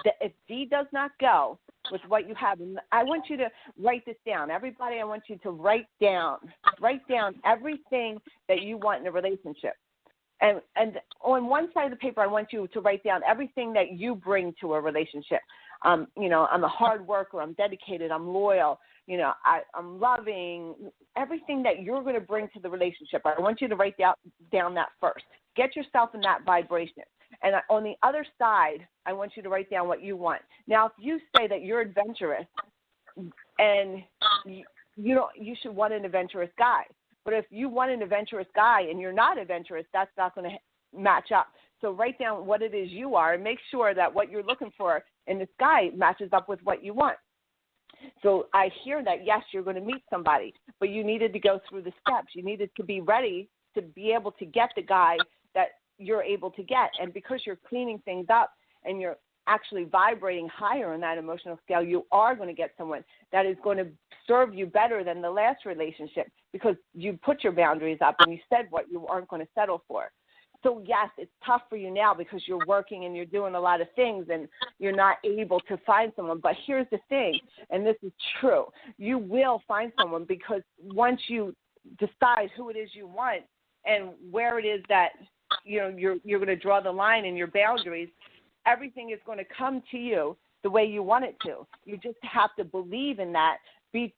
D does not go with what you have, and I want you to write this down. Everybody, I want you to write down everything that you want in a relationship. And on one side of the paper, I want you to write down everything that you bring to a relationship. You know, I'm a hard worker, I'm dedicated, I'm loyal, you know, I'm loving, everything that you're going to bring to the relationship. I want you to write down that first. Get yourself in that vibration. And on the other side, I want you to write down what you want. Now, if you say that you're adventurous, and you should want an adventurous guy. But if you want an adventurous guy and you're not adventurous, that's not going to match up. So write down what it is you are, and make sure that what you're looking for in this guy matches up with what you want. So I hear that, yes, you're going to meet somebody, but you needed to go through the steps. You needed to be ready to be able to get the guy that you're able to get. And because you're cleaning things up and you're actually vibrating higher on that emotional scale, you are going to get someone that is going to serve you better than the last relationship, because you put your boundaries up and you said what you aren't going to settle for. So, yes, it's tough for you now because you're working and you're doing a lot of things and you're not able to find someone. But here's the thing, and this is true. You will find someone, because once you decide who it is you want and where it is that, you know, you're going to draw the line in your boundaries, everything is going to come to you the way you want it to. You just have to believe in that, be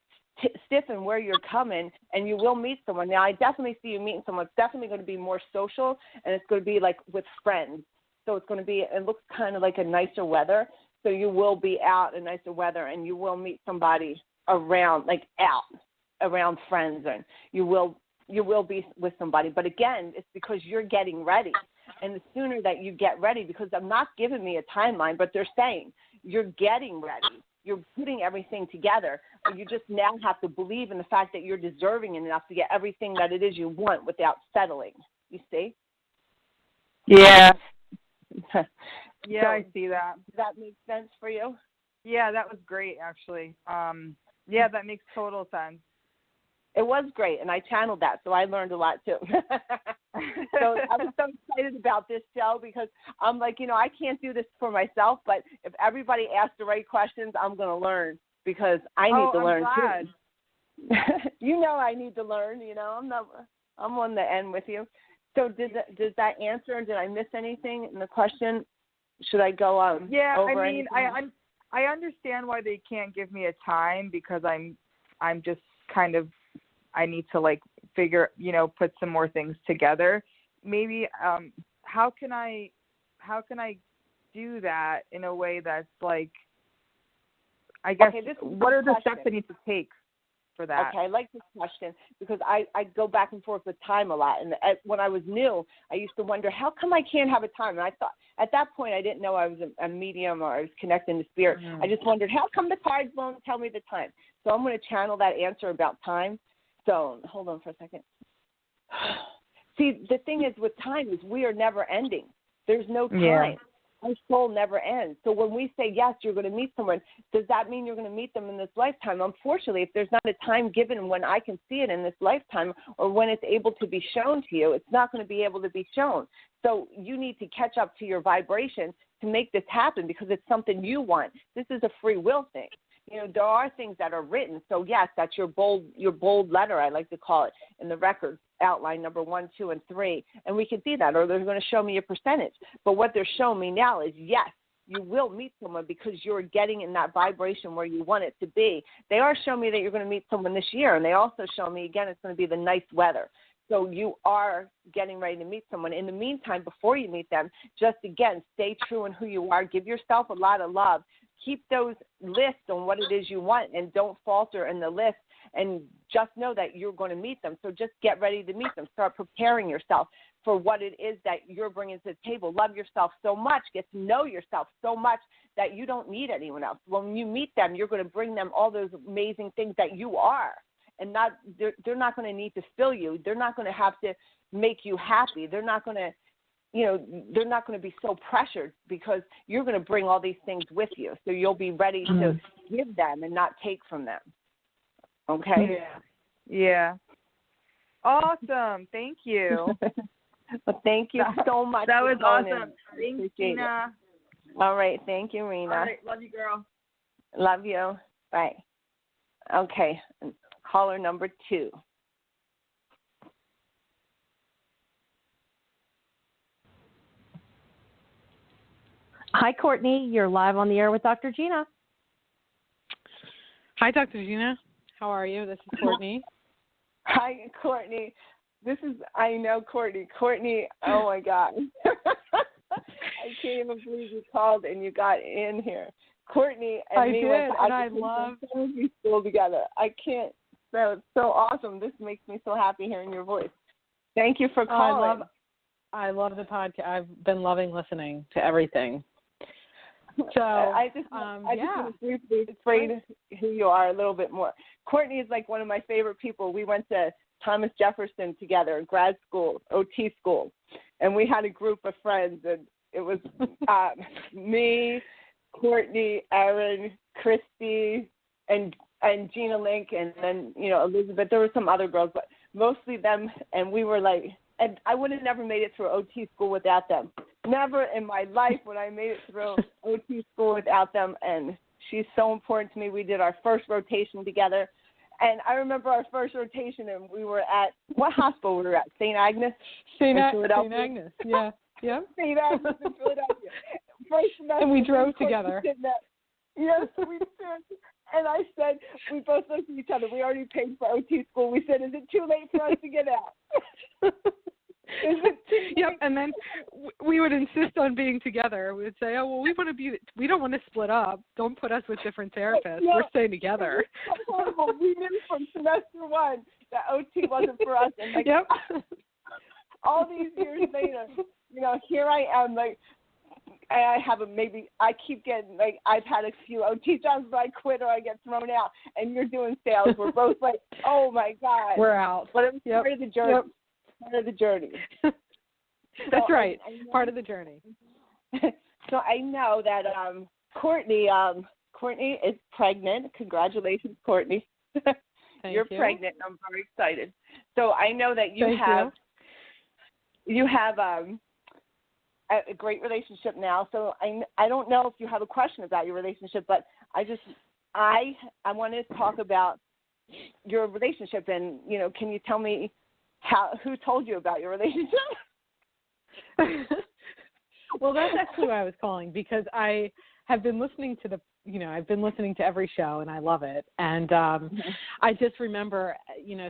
stiff in where you're coming, and you will meet someone. Now, I definitely see you meeting someone. It's definitely going to be more social, and it's going to be like with friends. So it's going to be, it looks kind of like a nicer weather. So you will be out in nicer weather, and you will meet somebody around, like out, around friends, and you will be with somebody. But again, it's because you're getting ready. And the sooner that you get ready, because I'm not giving me a timeline, but they're saying you're getting ready. You're putting everything together. You just now have to believe in the fact that you're deserving enough to get everything that it is you want without settling. You see? Yeah. Yeah, So, I see that. Does that make sense for you? Yeah, that was great, actually. Yeah, that makes total sense. It was great, and I channeled that, so I learned a lot, too. So I was so excited about this show, because I'm like, you know, I can't do this for myself, but if everybody asks the right questions, I'm going to learn, because I need to learn, glad. too. You know I need to learn, you know. I'm on the end with you. So does that answer, and did I miss anything in the question? Should I go on? Yeah, over I mean, I understand why they can't give me a time, because I'm just kind of, I need to like figure, you know, put some more things together. maybe how can I do that in a way that's like, I guess, what are the steps I need to take for that? Okay, I like this question because I go back and forth with time a lot. And when I was new, I used to wonder, how come I can't have a time? And I thought, at that point, I didn't know I was a medium or I was connecting to spirit. I just wondered, how come the cards won't tell me the time? So I'm going to channel that answer about time. So hold on for a second. See, the thing is with time is we are never ending. There's no time. Yeah. Our soul never ends. So when we say, yes, you're going to meet someone, does that mean you're going to meet them in this lifetime? Unfortunately, if there's not a time given when I can see it in this lifetime or when it's able to be shown to you, it's not going to be able to be shown. So you need to catch up to your vibration to make this happen because it's something you want. This is a free will thing. You know, there are things that are written. So, yes, that's your bold letter, I like to call it, in the record outline number 1, 2, and 3. And we can see that, or they're going to show me a percentage. But what they're showing me now is, yes, you will meet someone because you're getting in that vibration where you want it to be. They are showing me that you're going to meet someone this year, and they also show me, again, it's going to be the nice weather. So you are getting ready to meet someone. In the meantime, before you meet them, just, again, stay true in who you are. Give yourself a lot of love. Keep those lists on what it is you want and don't falter in the list and just know that you're going to meet them. So just get ready to meet them. Start preparing yourself for what it is that you're bringing to the table. Love yourself so much. Get to know yourself so much that you don't need anyone else. When you meet them, you're going to bring them all those amazing things that you are. And they're not going to need to fill you. They're not going to have to make you happy. They're not going to, they're not going to be so pressured because you're going to bring all these things with you. So you'll be ready to give them and not take from them. Okay? Yeah. Awesome. Thank you. Well, thank you so much. That was awesome. Thanks, Gina. All right. Thank you, Rena. All right. Love you, girl. Love you. Bye. Okay. Caller number 2. Hi, Courtney. You're live on the air with Dr. Gina. Hi, Dr. Gina. How are you? This is Courtney. Hi, Courtney. I know Courtney. Courtney, oh, my God. I can't even believe you called and you got in here. Courtney and me went to school together. I can't. So it's so awesome. This makes me so happy hearing your voice. Thank you for calling. I love the podcast. I've been loving listening to everything. So I just want to briefly explain who you are a little bit more. Courtney is like one of my favorite people. We went to Thomas Jefferson together, grad school, OT school, and we had a group of friends, and it was me, Courtney, Erin, Christy, and Gina Link, and then Elizabeth. There were some other girls, but mostly them. And we were like, and I would have never made it through OT school without them. Never in my life would I made it through OT school without them. And she's so important to me. We did our first rotation together. And I remember our first rotation, and we were at, what hospital we were at? St. Agnes? St. Agnes, yeah. Yeah. St. Agnes in Philadelphia. First semester. And we drove together. Yes, we did. And I said, we both looked at each other. We already paid for OT school. We said, is it too late for us to get out? Yep, and then we would insist on being together. We would say, oh, well, we don't want to split up. Don't put us with different therapists. Yeah. We're staying together. We knew from semester 1 that OT wasn't for us. And yep. All these years later, here I am, like, I keep getting, like, I've had a few OT jobs, but I quit or I get thrown out, and you're doing sales. We're both like, oh, my God. We're out. But it was part of the journey. Yep. Part of the journey. That's right. Part of the journey. So I know that Courtney is pregnant. Congratulations, Courtney. You're pregnant. I'm very excited. So I know that you have a great relationship now. So I don't know if you have a question about your relationship, but I want to talk about your relationship, and can you tell me who told you about your relationship? Well, that's actually why I was calling, because I have been listening to I've been listening to every show, and I love it. And I just remember,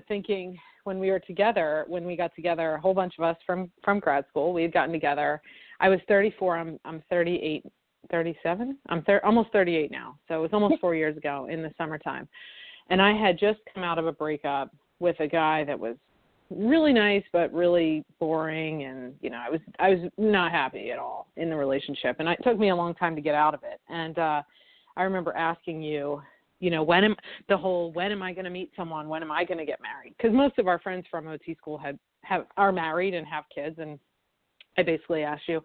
thinking when we were together, when we got together, a whole bunch of us from grad school, we had gotten together. I was 34. I'm 38, 37. I'm almost 38 now. So it was almost 4 years ago in the summertime. And I had just come out of a breakup with a guy that was really nice, but really boring. And, you know, I was not happy at all in the relationship. And it took me a long time to get out of it. And I remember asking you, you know, when am I going to meet someone? When am I going to get married? Because most of our friends from OT school are married and have kids. And I basically asked you,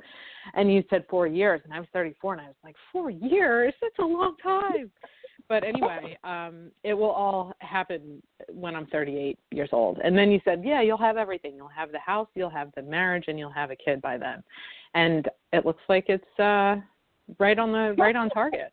and you said 4 years, and I was 34, and I was like, 4 years? That's a long time. But anyway, it will all happen when I'm 38 years old. And then you said, yeah, you'll have everything. You'll have the house, you'll have the marriage, and you'll have a kid by then. And it looks like it's right on target.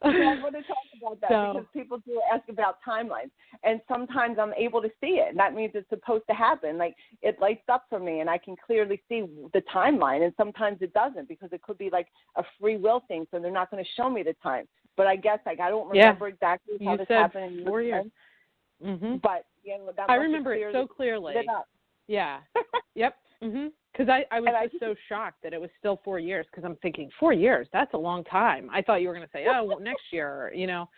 I want to talk about that because people do ask about timelines, and sometimes I'm able to see it, and that means it's supposed to happen. Like, it lights up for me, and I can clearly see the timeline, and sometimes it doesn't because it could be like a free will thing, so they're not going to show me the time. But I guess, like, I don't remember exactly how this happened. You said 4 years. Mm-hmm. But you know, that I remember it so clearly. Yeah. Yep. Mm-hmm. Because I was just so shocked that it was still 4 years, because I'm thinking 4 years, that's a long time. I thought you were going to say, oh, well, next year, you know.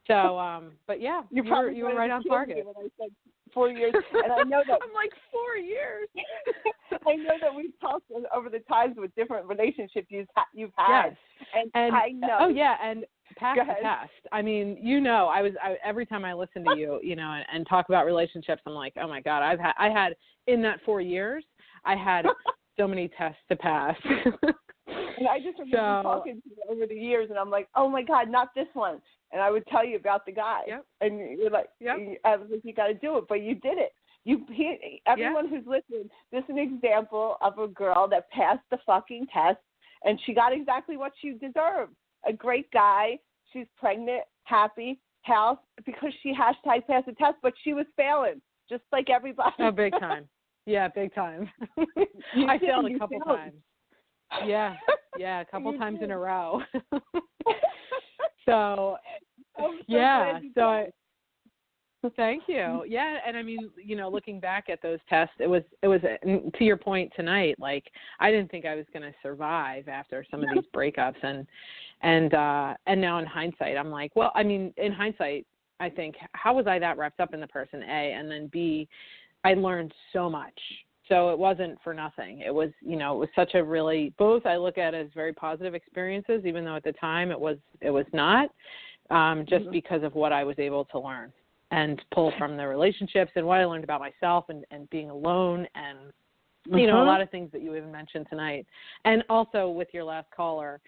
So, but yeah, you were right on target. When I said 4 years, and I know that I'm like 4 years. I know that we've talked over the times with different relationships you've had, yes. and I know. Oh yeah, and past the past. I mean, you know, every time I listen to you, you know, and talk about relationships, I'm like, oh my God, I had in that 4 years, I had so many tests to pass. And I just remember talking to you over the years, and I'm like, oh my God, not this one. And I would tell you about the guy, and you're like, I was like, you got to do it, but you did it. Everyone who's listening, this is an example of a girl that passed the fucking test, and she got exactly what she deserved. A great guy. She's pregnant, happy, house, because she #passed the test, but she was failing, just like everybody. Oh, big time. Yeah, big time. I failed a couple times. Yeah, a couple times in a row. So, thank you. Yeah, and I mean, you know, looking back at those tests, it was to your point tonight, like, I didn't think I was going to survive after some of these breakups, and now in hindsight, I'm like, well, I mean, in hindsight, I think, how was I that wrapped up in the person, A, and then B, I learned so much. So it wasn't for nothing. It was, you know, it was such a really, both I look at as very positive experiences, even though at the time it was not, just because of what I was able to learn and pull from the relationships and what I learned about myself and being alone and, you know, a lot of things that you even mentioned tonight. And also with your last caller,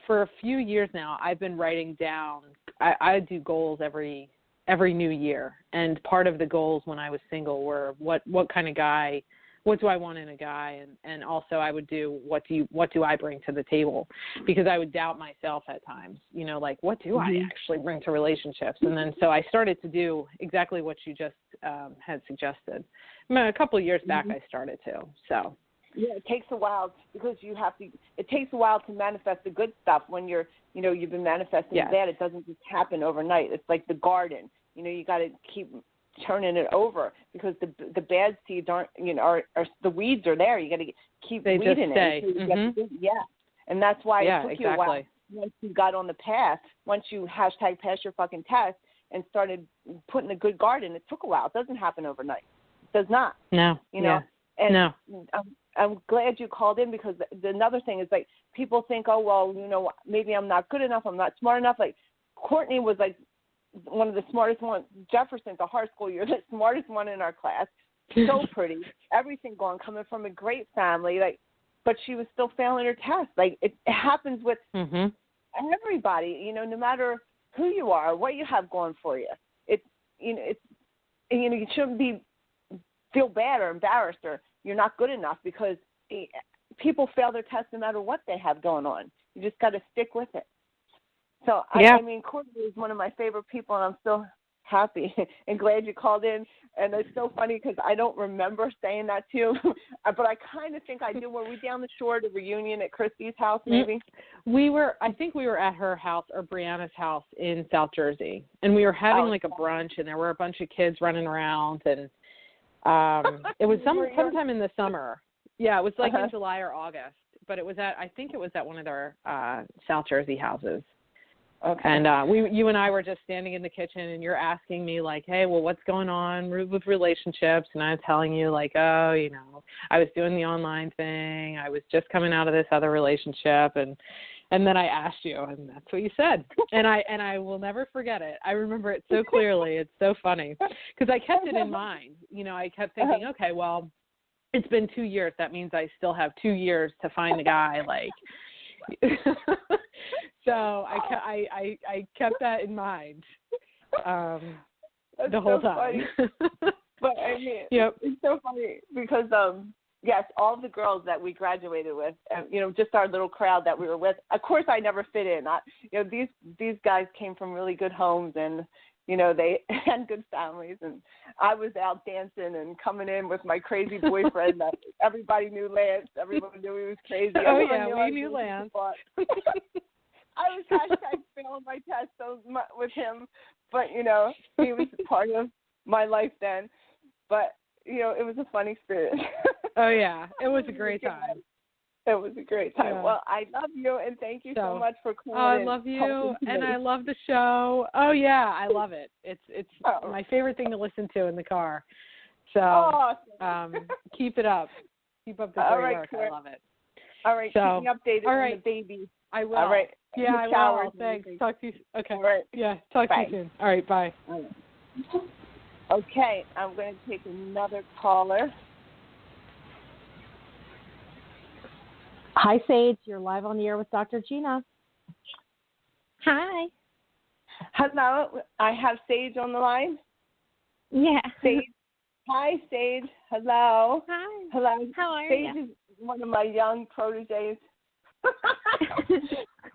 for a few years now, I've been writing down, I do goals every new year. And part of the goals when I was single were what kind of guy, what do I want in a guy? And also I would do, what do I bring to the table? Because I would doubt myself at times, you know, like, what do I actually bring to relationships? And then so I started to do exactly what you just had suggested. I mean, a couple of years back I started to, so. Yeah, it takes a while because it takes a while to manifest the good stuff when you've been manifesting the bad. It doesn't just happen overnight. It's like the garden. You know, you got to keep turning it over because the bad seeds aren't, you know, are the weeds are there. You got to keep weeding it. And that's why it took you a while. Once you got on the path, once you #pass your fucking test and started putting the good garden, it took a while. It doesn't happen overnight. It does not. No. You know. Yeah. And no. I'm glad you called in because another thing is, like, people think, oh, well, you know, maybe I'm not good enough. I'm not smart enough. Like, Courtney was, like, one of the smartest ones. Jefferson, the high school year, the smartest one in our class. So pretty. Everything coming from a great family. Like, but she was still failing her test. Like, it happens with everybody, you know, no matter who you are, what you have going for you. You shouldn't feel bad or embarrassed or you're not good enough because people fail their tests no matter what they have going on. You just got to stick with it. So, I mean, Courtney is one of my favorite people, and I'm so happy and glad you called in. And it's so funny because I don't remember saying that to you, but I kind of think I do. Were we down the shore at a reunion at Christy's house maybe? I think we were at her house or Brianna's house in South Jersey, and we were having like a brunch, and there were a bunch of kids running around, and It was sometime in the summer. Yeah, it was like in July or August, but I think it was at one of their South Jersey houses. Okay. And you and I were just standing in the kitchen, and you're asking me like, hey, well, what's going on with relationships? And I was telling you like, oh, I was doing the online thing. I was just coming out of this other relationship, and then I asked you, and that's what you said. And I will never forget it. I remember it so clearly. It's so funny because I kept it in mind. I kept thinking, okay, well, it's been 2 years. That means I still have 2 years to find the guy. Like. So I kept that in mind the whole time. But I mean, It's so funny because yes, all the girls that we graduated with, just our little crowd that we were with. Of course, I never fit in. These guys came from really good homes and. They had good families, and I was out dancing and coming in with my crazy boyfriend that everybody knew Lance. Everyone knew he was crazy. We knew Lance. I was failing my test with him, but, he was part of my life then. But, it was a fun experience. Oh, yeah. It was a great time. It was a great time. Yeah. Well, I love you, and thank you so much for calling. I love you, and I love the show. Oh, yeah, I love it. It's my favorite thing to listen to in the car. So keep it up. Keep up the great work. I love it. All right, keep me updated on the baby. I will. All right. Yeah, I will. Thanks. Talk to you. Okay. All right. Yeah, talk to you soon. All right, bye. Okay, I'm going to take another caller. Hi, Sage. You're live on the air with Dr. Gina. Hi. Hello. I have Sage on the line. Yeah. Sage. Hi, Sage. Hello. Hi. Hello. How are you? Sage is one of my young proteges.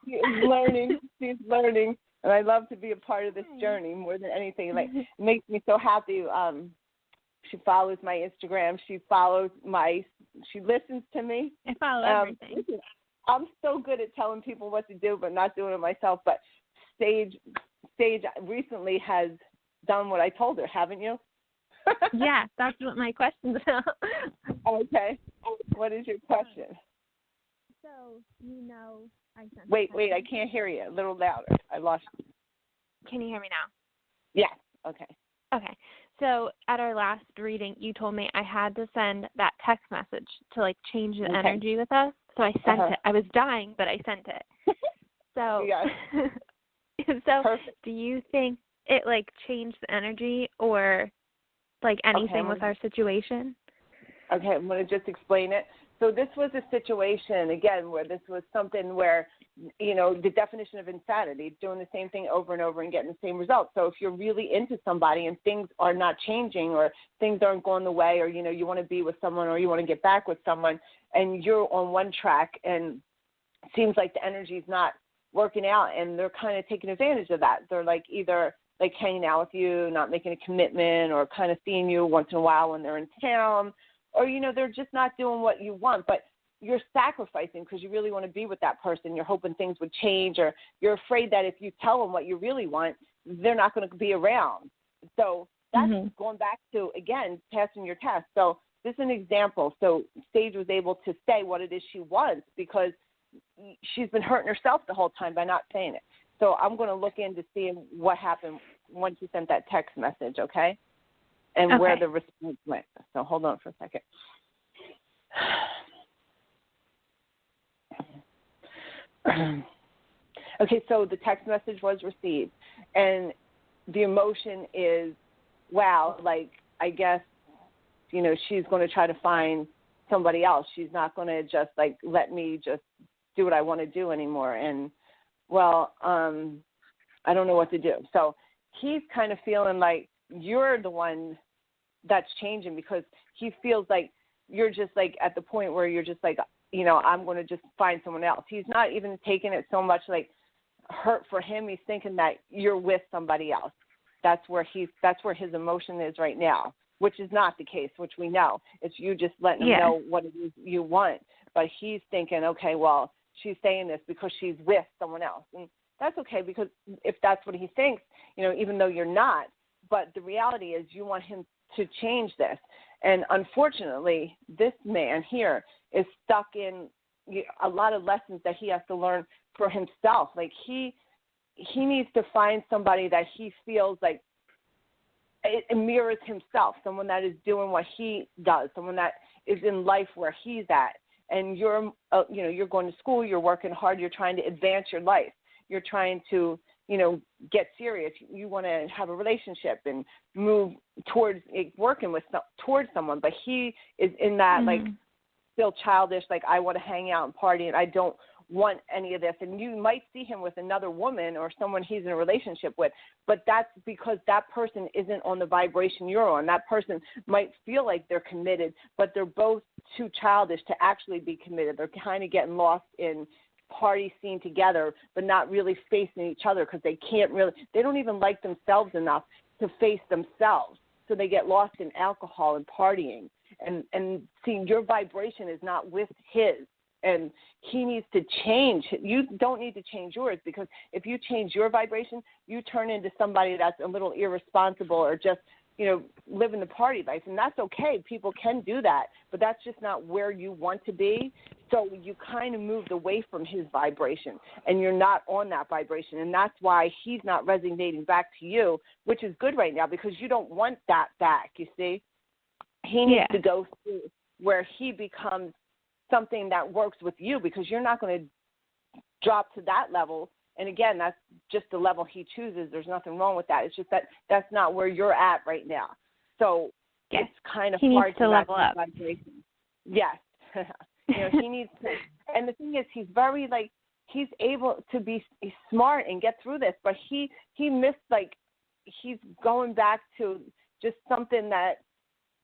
She's learning, and I love to be a part of this journey more than anything. Like, it makes me so happy. She follows my Instagram. She listens to me. I follow everything. I'm so good at telling people what to do, but not doing it myself. But Sage recently has done what I told her, haven't you? Yeah, that's what my question's about. Okay. What is your question? So, I sent Wait, I can't hear you. A little louder. I lost you. Can you hear me now? Yeah. Okay. Okay. So at our last reading, you told me I had to send that text message to change the energy with us. So I sent it. I was dying, but I sent it. So, so perfect. Do you think it changed the energy or anything with our situation? Okay, I'm going to just explain it. So this was a situation, again, where this was something where, the definition of insanity, doing the same thing over and over and getting the same results. So if you're really into somebody and things are not changing or things aren't going the way or, you want to be with someone or you want to get back with someone and you're on one track and it seems like the energy's not working out and they're kind of taking advantage of that. They're either hanging out with you, not making a commitment or kind of seeing you once in a while when they're in town. Or, they're just not doing what you want, but you're sacrificing because you really want to be with that person. You're hoping things would change, or you're afraid that if you tell them what you really want, they're not going to be around. So that's going back to, again, passing your test. So this is an example. So Sage was able to say what it is she wants because she's been hurting herself the whole time by not saying it. So I'm going to look into seeing what happened once you sent that text message, okay? And where the response went. So hold on for a second. Okay, so the text message was received. And the emotion is, wow, I guess, she's going to try to find somebody else. She's not going to just, let me just do what I want to do anymore. And, well, I don't know what to do. So he's kind of feeling like you're the one that's changing because he feels like you're just at the point where you're just I'm going to just find someone else. He's not even taking it so much hurt for him. He's thinking that you're with somebody else. That's where his emotion is right now, which is not the case, which we know. It's you just letting him know what it is you want. But he's thinking, okay, well, she's saying this because she's with someone else. And that's okay because if that's what he thinks, even though you're not, but the reality is you want him to change this. And unfortunately, this man here is stuck in a lot of lessons that he has to learn for himself. Like he needs to find somebody that he feels like it mirrors himself, someone that is doing what he does, someone that is in life where he's at. And you're going to school, you're working hard, you're trying to advance your life. You're trying to, get serious. You want to have a relationship and move towards working towards someone. But he is in that, like, still childish, like, I want to hang out and party and I don't want any of this. And you might see him with another woman or someone he's in a relationship with, but that's because that person isn't on the vibration you're on. That person might feel like they're committed, but they're both too childish to actually be committed. They're kind of getting lost in party scene together, but not really facing each other because they don't even like themselves enough to face themselves. So they get lost in alcohol and partying. And see, your vibration is not with his. And he needs to change. You don't need to change yours, because if you change your vibration, you turn into somebody that's a little irresponsible or just, living the party life. And that's okay. People can do that, but that's just not where you want to be. So you kind of moved away from his vibration, and you're not on that vibration. And that's why he's not resonating back to you, which is good right now, because you don't want that back, you see. He needs to go through where he becomes something that works with you, because you're not going to drop to that level. And again, that's just the level he chooses. There's nothing wrong with that. It's just that that's not where you're at right now. So it's kind of hard to level up. Yes. He needs to. And the thing is, he's very, he's able to be smart and get through this, but he missed, he's going back to just something that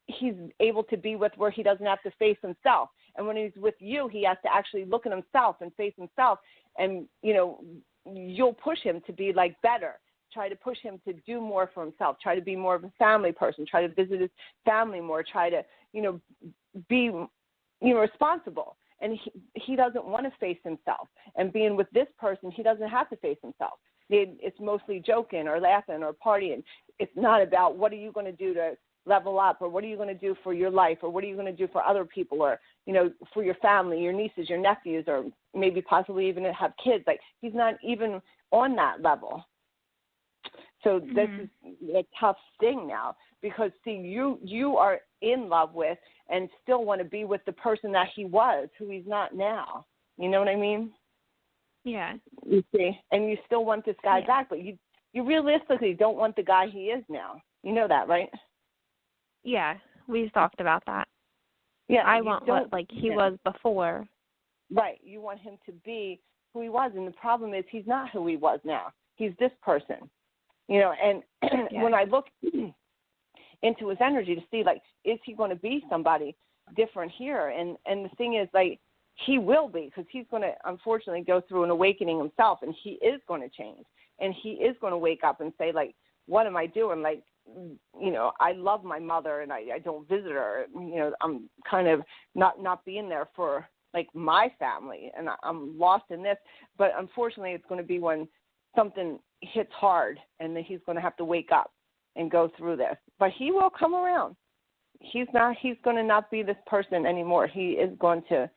he's able to be with, where he doesn't have to face himself. And when he's with you, he has to actually look at himself and face himself. And, you'll push him to be better. Try to push him to do more for himself. Try to be more of a family person. Try to visit his family more. Try to, be, responsible. And he doesn't want to face himself. And being with this person, he doesn't have to face himself. It's mostly joking or laughing or partying. It's not about what are you going to do to level up, or what are you going to do for your life, or what are you going to do for other people, or, for your family, your nieces, your nephews, or maybe possibly even have kids. He's not even on that level. So this is a tough thing now, because, see, you are in love with and still want to be with the person that he was, who he's not now. You know what I mean? Yeah. You see? And you still want this guy back, but you realistically don't want the guy he is now. You know that, right? Yeah, we've talked about that. Yeah, I want what he was before. Right. You want him to be who he was, and the problem is he's not who he was now. He's this person. And when I look into his energy to see, is he going to be somebody different here? And the thing is, he will be, because he's going to, unfortunately, go through an awakening himself, and he is going to change. And he is going to wake up and say, what am I doing? I love my mother, and I don't visit her. I'm kind of not being there for, my family, and I'm lost in this. But unfortunately, it's going to be when something hits hard, and then he's going to have to wake up and go through this. But he will come around. He's going to not be this person anymore. He's going to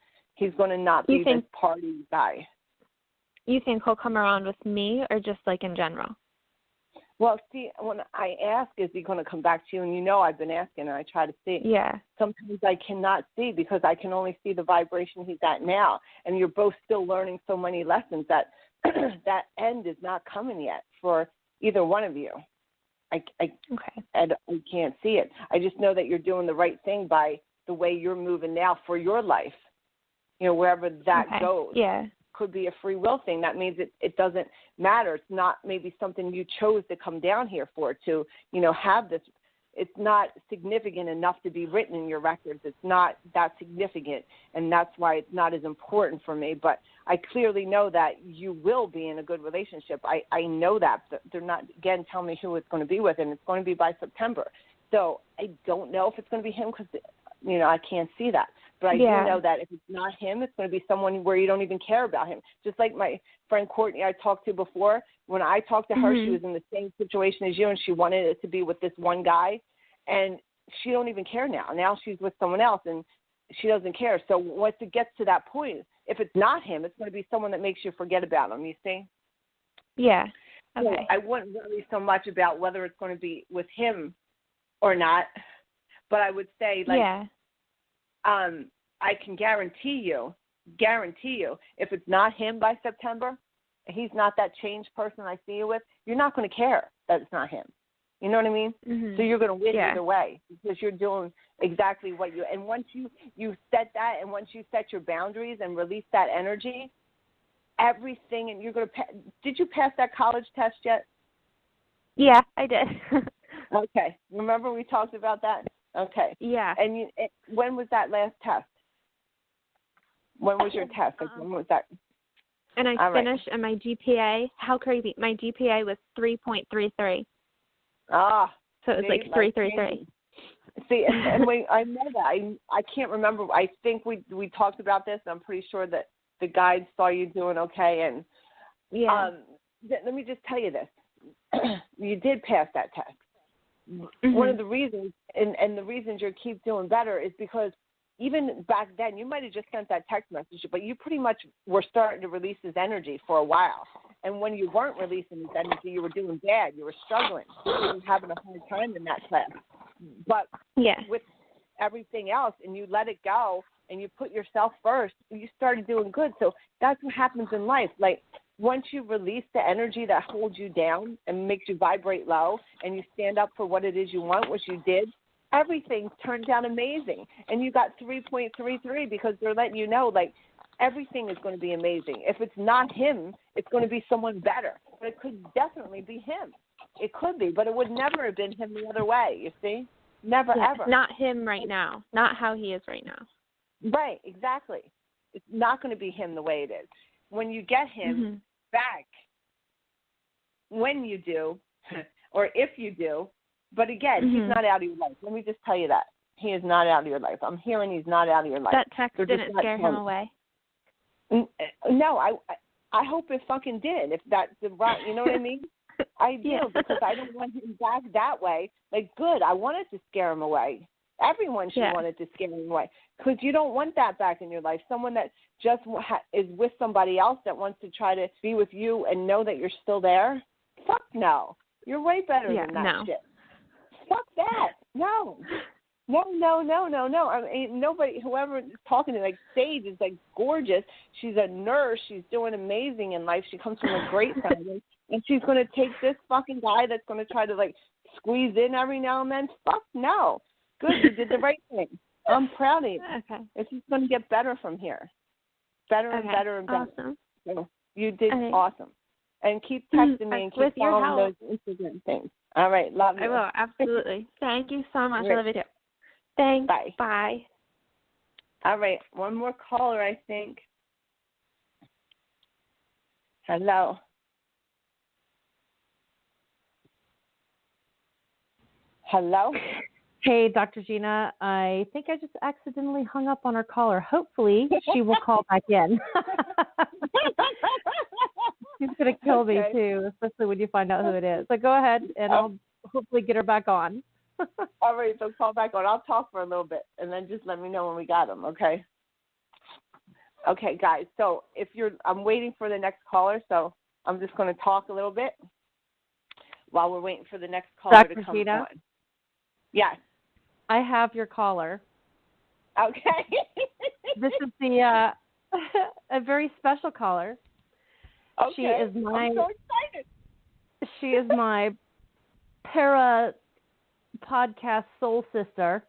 not be this party guy. You think he'll come around with me, or just in general? Well, see, when I ask, is he going to come back to you? And I've been asking, and I try to see. Yeah. Sometimes I cannot see, because I can only see the vibration he's at now. And you're both still learning so many lessons that that end is not coming yet for either one of you. I can't see it. I just know that you're doing the right thing by the way you're moving now for your life. Wherever that goes. Yeah. Could be a free will thing. That means it doesn't matter. It's not maybe something you chose to come down here for, to, have this. It's not significant enough to be written in your records. It's not that significant, and that's why it's not as important for me. But I clearly know that you will be in a good relationship. I know that. They're not, again, telling me who it's going to be with, and it's going to be by September. So I don't know if it's going to be him, because, I can't see that. But I do know that if it's not him, it's going to be someone where you don't even care about him. Just like my friend Courtney I talked to before. When I talked to her, she was in the same situation as you, and she wanted it to be with this one guy. And she don't even care now. Now she's with someone else, and she doesn't care. So once it gets to that point, if it's not him, it's going to be someone that makes you forget about him, you see? Yeah. Okay. So I wouldn't worry so much about whether it's going to be with him or not, but I would say, like, I can guarantee you, if it's not him by September, he's not that changed person I see you with, you're not going to care that it's not him. You know what I mean? Mm-hmm. So you're going to win either way because you're doing exactly what you – and once you set that, and once you set your boundaries and release that energy, everything – and you're going to – did you pass that college test yet? Yeah, I did. Okay. Remember we talked about that? Okay. Yeah. And when was that last test? When was your test? Like, when was that? And I finished, and my GPA, how crazy, my GPA was 3.33. Ah. So it was like 333. See, and I know that. I can't remember. I think we talked about this, and I'm pretty sure that the guide saw you doing okay. And let me just tell you this. You did pass that test. Mm-hmm. One of the reasons, and the reasons you keep doing better is because even back then, you might have just sent that text message, but you pretty much were starting to release his energy for a while. And when you weren't releasing his energy, you were doing bad. You were struggling. You were having a hard time in that class. But with everything else, and you let it go, and you put yourself first, you started doing good. So that's what happens in life. Like, once you release the energy that holds you down and makes you vibrate low, and you stand up for what it is you want, which you did, everything turned out amazing. And you got 3.33 because they're letting you know, like, everything is going to be amazing. If it's not him, it's going to be someone better. But it could definitely be him. It could be, but it would never have been him the other way, you see? Never, ever. Not him right now. Not how he is right now. Right, exactly. It's not going to be him the way it is. When you get him back, when you do, or if you do, but again, he's not out of your life. Let me just tell you that. He is not out of your life. I'm hearing he's not out of your life. That text didn't scare him away. No, I hope it fucking did. If that's the right, you know what I mean? I do, because I don't want him back that way. Like, good, I wanted to scare him away. Everyone should want it to scare him away, because you don't want that back in your life. Someone that just is with somebody else that wants to try to be with you and know that you're still there. Fuck no. You're way better than that shit. Fuck that. No. I mean, nobody, whoever is talking to, like, Sage is, like, gorgeous. She's a nurse. She's doing amazing in life. She comes from a great family. And she's going to take this fucking guy that's going to try to, like, squeeze in every now and then. Fuck no. Good, you did the right thing. I'm proud of you. Okay. It's just going to get better from here. Better and better and better. Awesome. So you did awesome. And keep texting me and keep following those Instagram things. All right. Love you. I will, absolutely. Thank you so much. I love you too. Thanks. Bye. Bye. All right. One more caller, I think. Hello. Hello? Hey, Dr. Gina, I think I just accidentally hung up on our caller. Hopefully, she will call back in. She's going to kill me, too, especially when you find out who it is. So go ahead, and I'll hopefully get her back on. All right, so call back on. I'll talk for a little bit, and then just let me know when we got them, okay? Okay, guys, so I'm waiting for the next caller, so I'm just going to talk a little bit while we're waiting for the next caller to come on. Yes. I have your caller. Okay. This is a very special caller. Okay. She is I'm so excited. She is my para podcast soul sister,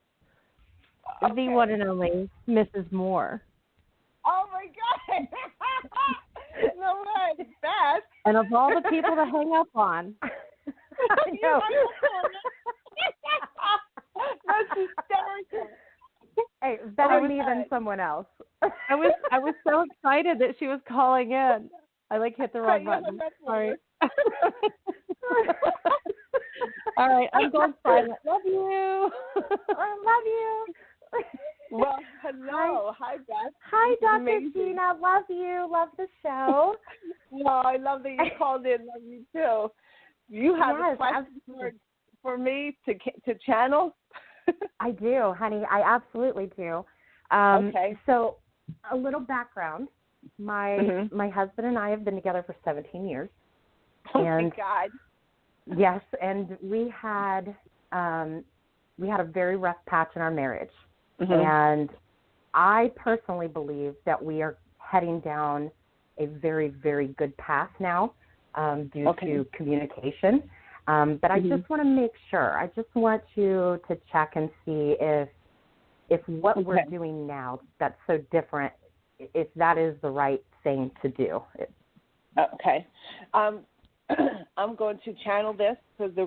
the one and only Mrs. Moore. Oh my God! No way, fast. And of all the people to hang up on, I know. That's hysterical. Hey, better me than someone else. I was so excited that she was calling in. I hit the wrong button. Sorry. All right, I'm going silent. Love you. I love you. Well, hello. Hi, Beth. Hi, Dr. Gina. Love you. Love the show. No, I love that you called in. Love you, too. You have a question for me to channel? I do, honey. I absolutely do. Okay. So a little background. My husband and I have been together for 17 years. Oh, my God. Yes, and we had a very rough patch in our marriage. And I personally believe that we are heading down a very, very good path now due to communication. But I just want to make sure. I just want you to check and see if what we're doing now that's so different, if that is the right thing to do. Okay. I'm going to channel this because I'm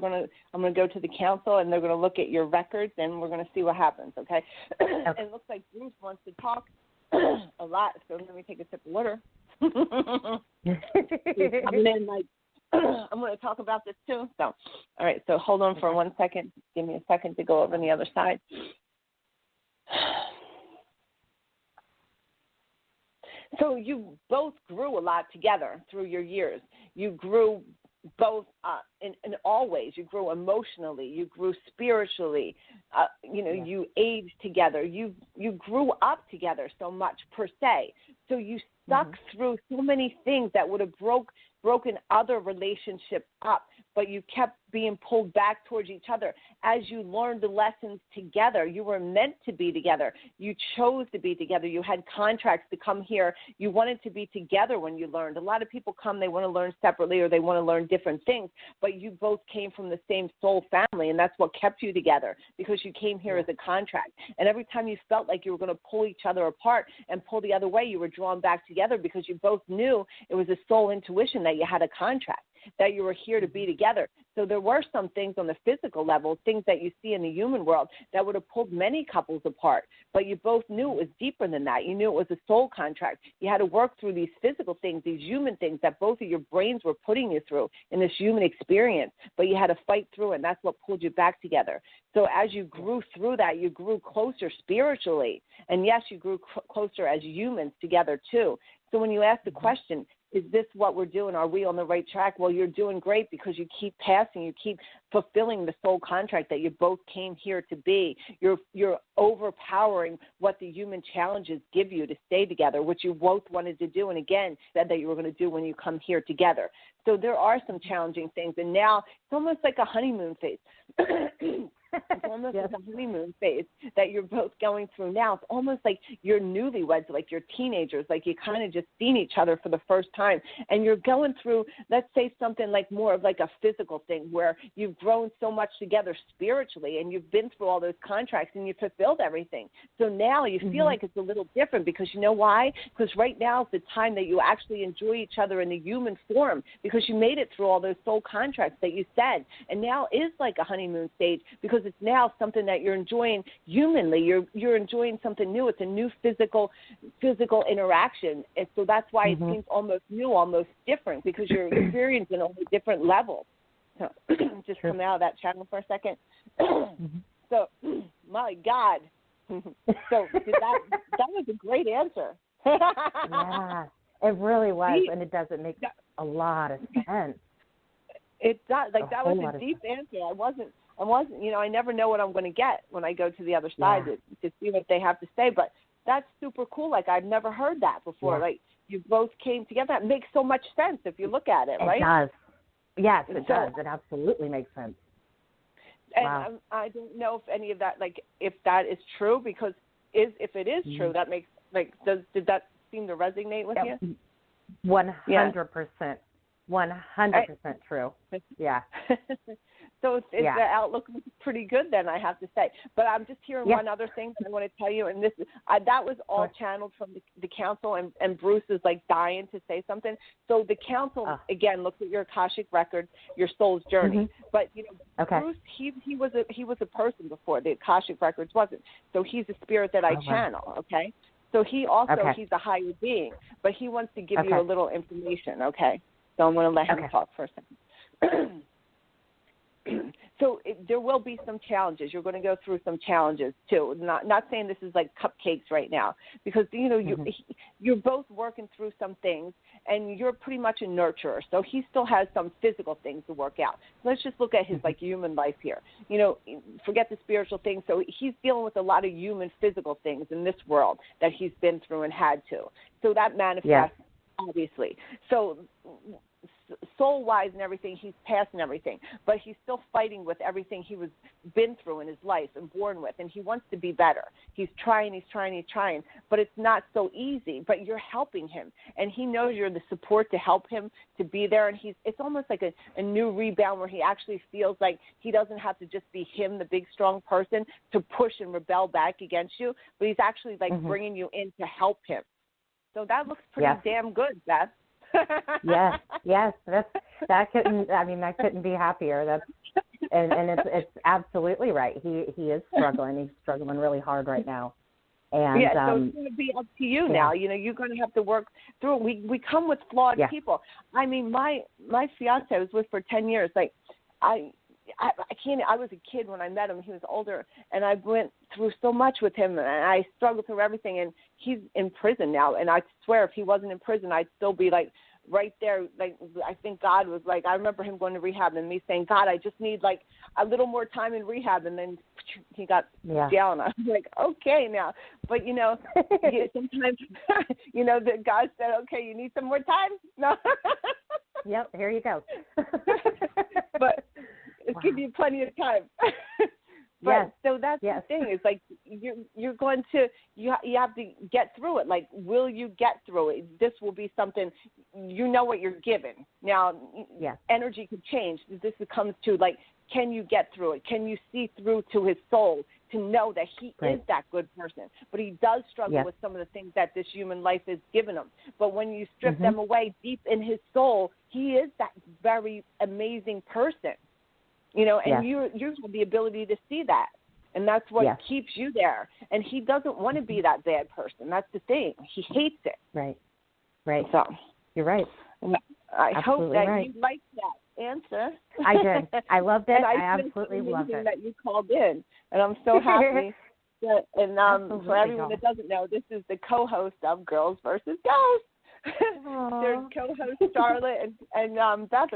going to go to the council and they're going to look at your records and we're going to see what happens, okay? It looks like Bruce wants to talk a lot, so let me take a sip of water. He's coming in like, I'm going to talk about this too. So, all right, so hold on for 1 second. Give me a second to go over on the other side. So you both grew a lot together through your years. You grew both in all ways. You grew emotionally. You grew spiritually. You aged together. You grew up together so much per se. So you stuck through so many things that would have broken other relationships up, but you kept being pulled back towards each other. As you learned the lessons together, you were meant to be together. You chose to be together. You had contracts to come here. You wanted to be together when you learned. A lot of people come, they want to learn separately or they want to learn different things, but you both came from the same soul family, and that's what kept you together because you came here as a contract. And every time you felt like you were going to pull each other apart and pull the other way, you were drawn back together because you both knew it was a soul intuition that you had a contract, that you were here to be together. So there were some things on the physical level, things that you see in the human world that would have pulled many couples apart, but you both knew it was deeper than that. You knew it was a soul contract. You had to work through these physical things, these human things that both of your brains were putting you through in this human experience, but you had to fight through it, and that's what pulled you back together. So as you grew through that, you grew closer spiritually, and yes, you grew closer as humans together too. So when you ask the question, is this what we're doing? Are we on the right track? Well, you're doing great because you keep passing. You keep fulfilling the soul contract that you both came here to be. You're overpowering what the human challenges give you to stay together, which you both wanted to do, and again, said that you were going to do when you come here together. So there are some challenging things, and now it's almost like a honeymoon phase. It's almost like a honeymoon phase that you're both going through now. It's almost like you're newlyweds, like you're teenagers, like you kind of just seen each other for the first time. And you're going through, let's say, something like more of like a physical thing where you've grown so much together spiritually and you've been through all those contracts and you've fulfilled everything. So now you feel like it's a little different because you know why? Because right now is the time that you actually enjoy each other in the human form because you made it through all those soul contracts that you said. And now is like a honeymoon stage because it's now something that you're enjoying humanly. You're enjoying something new. It's a new physical interaction. And so that's why it seems almost new, almost different because you're experiencing on a different level. So just come out of that channel for a second. So, my God. So that was a great answer. Yeah, it really was, and it doesn't make a lot of sense. It does. Like that was a deep answer. I wasn't, I never know what I'm going to get when I go to the other side to see what they have to say. But that's super cool. Like I've never heard that before. Yeah. Like you both came together. That makes so much sense if you look at it, right? It does. Yes, it does. It absolutely makes sense. And I don't know if any of that, like, if that is true, because if it is true, that makes, like, did that seem to resonate with you? 100%. 100% true. Yeah. So the outlook was pretty good then, I have to say. But I'm just hearing one other thing that I want to tell you, and this that was all channeled from the council, and Bruce is like dying to say something. So the council, again, looks at your Akashic records, your soul's journey. But, Bruce, he was a person before. The Akashic records wasn't. So he's a spirit that I channel, okay? So he also, he's a higher being, but he wants to give you a little information, okay? So I'm going to let him talk for a second. there will be some challenges. You're going to go through some challenges too. Not saying this is like cupcakes right now, because you're both working through some things, and you're pretty much a nurturer. So he still has some physical things to work out. Let's just look at his like human life here. Forget the spiritual things. So he's dealing with a lot of human physical things in this world that he's been through and had to. So that manifests obviously. So soul-wise and everything, he's passing everything, but he's still fighting with everything he was been through in his life and born with, and he wants to be better. He's trying, but it's not so easy, but you're helping him, and he knows you're the support to help him to be there, and it's almost like a new rebound where he actually feels like he doesn't have to just be him, the big, strong person, to push and rebel back against you, but he's actually like bringing you in to help him. So that looks pretty damn good, Beth. yes, that couldn't be happier. And it's absolutely right. He is struggling. He's struggling really hard right now. And so it's going to be up to you now. You're going to have to work through it. We come with flawed people. I mean, my fiance I was with for 10 years. Like I can't. I was a kid when I met him. He was older, and I went through so much with him, and I struggled through everything. And he's in prison now, and I swear, if he wasn't in prison, I'd still be like right there. Like I think God was like, I remember him going to rehab and me saying, God, I just need like a little more time in rehab, and then he got jail, and I was like, okay now. But sometimes that God said, okay, you need some more time. No. Yep, here you go. But it's give you plenty of time. But so that's the thing. It's like you're going to you have to get through it. Like, will you get through it? This will be something what you're given. Now, energy could change. This comes to like, can you get through it? Can you see through to his soul to know that he is that good person? But he does struggle with some of the things that this human life has given him. But when you strip them away deep in his soul, he is that very amazing person. And you have the ability to see that. And that's what keeps you there. And he doesn't want to be that bad person. That's the thing. He hates it. Right. So you're right. I absolutely hope that you liked that answer. I did. I loved it. And I absolutely loved it. That you called in. And I'm so happy. And for everyone that doesn't know, this is the co-host of Girls versus Ghosts. There's co-host Charlotte and Beth.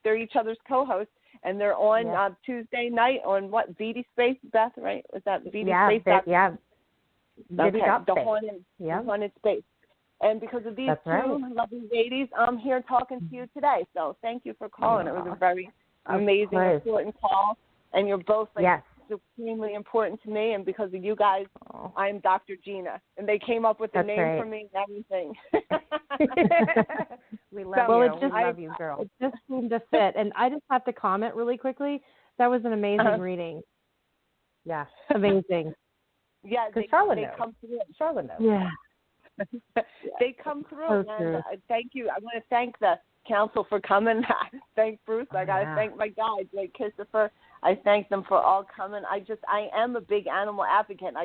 They're each other's co-hosts. And they're on Tuesday night on what, BD Space, Beth, right? Was that BD Space? Okay, the Haunted Space. And because of these two lovely ladies, I'm here talking to you today. So thank you for calling. It was a very amazing, important call. And you're both supremely important to me. And because of you guys, I'm Dr. Gina. And they came up with the name for me and everything. We love you. It just, we love you, girl. It just seemed to fit. And I just have to comment really quickly. That was an amazing reading. Yeah. Amazing. Yeah, they come through. Charlotte knows. Yeah. They come through. And thank you. I want to thank the council for coming. Thank Bruce. I got to thank my guides, like Christopher. I thank them for all coming. I am a big animal advocate.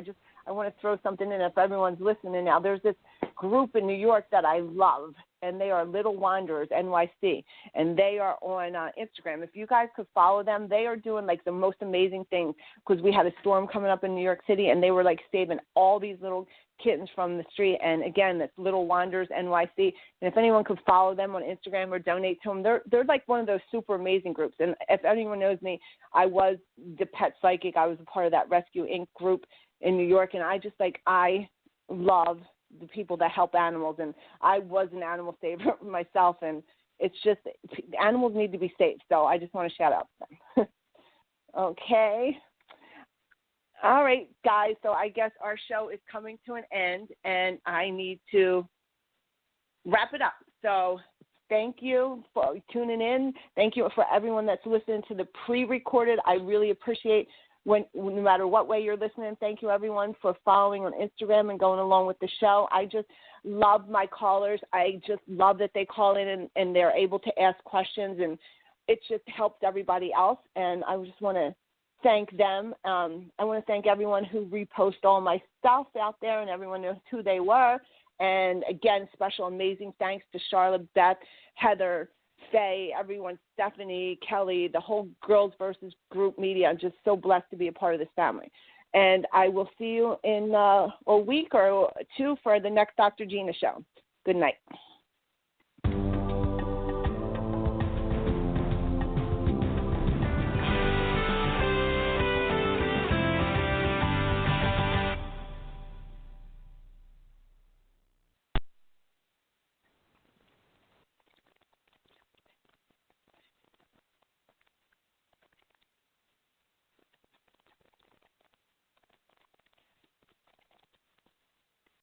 I want to throw something in if everyone's listening now. There's this group in New York that I love, and they are Little Wanderers, NYC, and they are on Instagram. If you guys could follow them, they are doing like the most amazing things, because we had a storm coming up in New York City, and they were like saving all these little kittens from the street. And again, that's Little Wanderers, NYC. And if anyone could follow them on Instagram or donate to them, they're like one of those super amazing groups. And if anyone knows me, I was the pet psychic. I was a part of that Rescue Inc. group in New York, and I love the people that help animals, and I was an animal saver myself, and it's just animals need to be saved, so I just want to shout out them. Okay. All right, guys, so I guess our show is coming to an end, and I need to wrap it up. So thank you for tuning in. Thank you for everyone that's listening to the pre-recorded. I really appreciate no matter what way you're listening. Thank you, everyone, for following on Instagram and going along with the show. I just love my callers. I just love that they call in and they're able to ask questions, and it just helps everybody else. And I just want to thank them. I want to thank everyone who repost all my stuff out there, and everyone knows who they were. And again, special amazing thanks to Charlotte, Beth, Heather, Faye, everyone, Stephanie, Kelly, the whole Girls Versus Group media. I'm just so blessed to be a part of this family. And I will see you in a week or two for the next Dr. Gina show. Good night.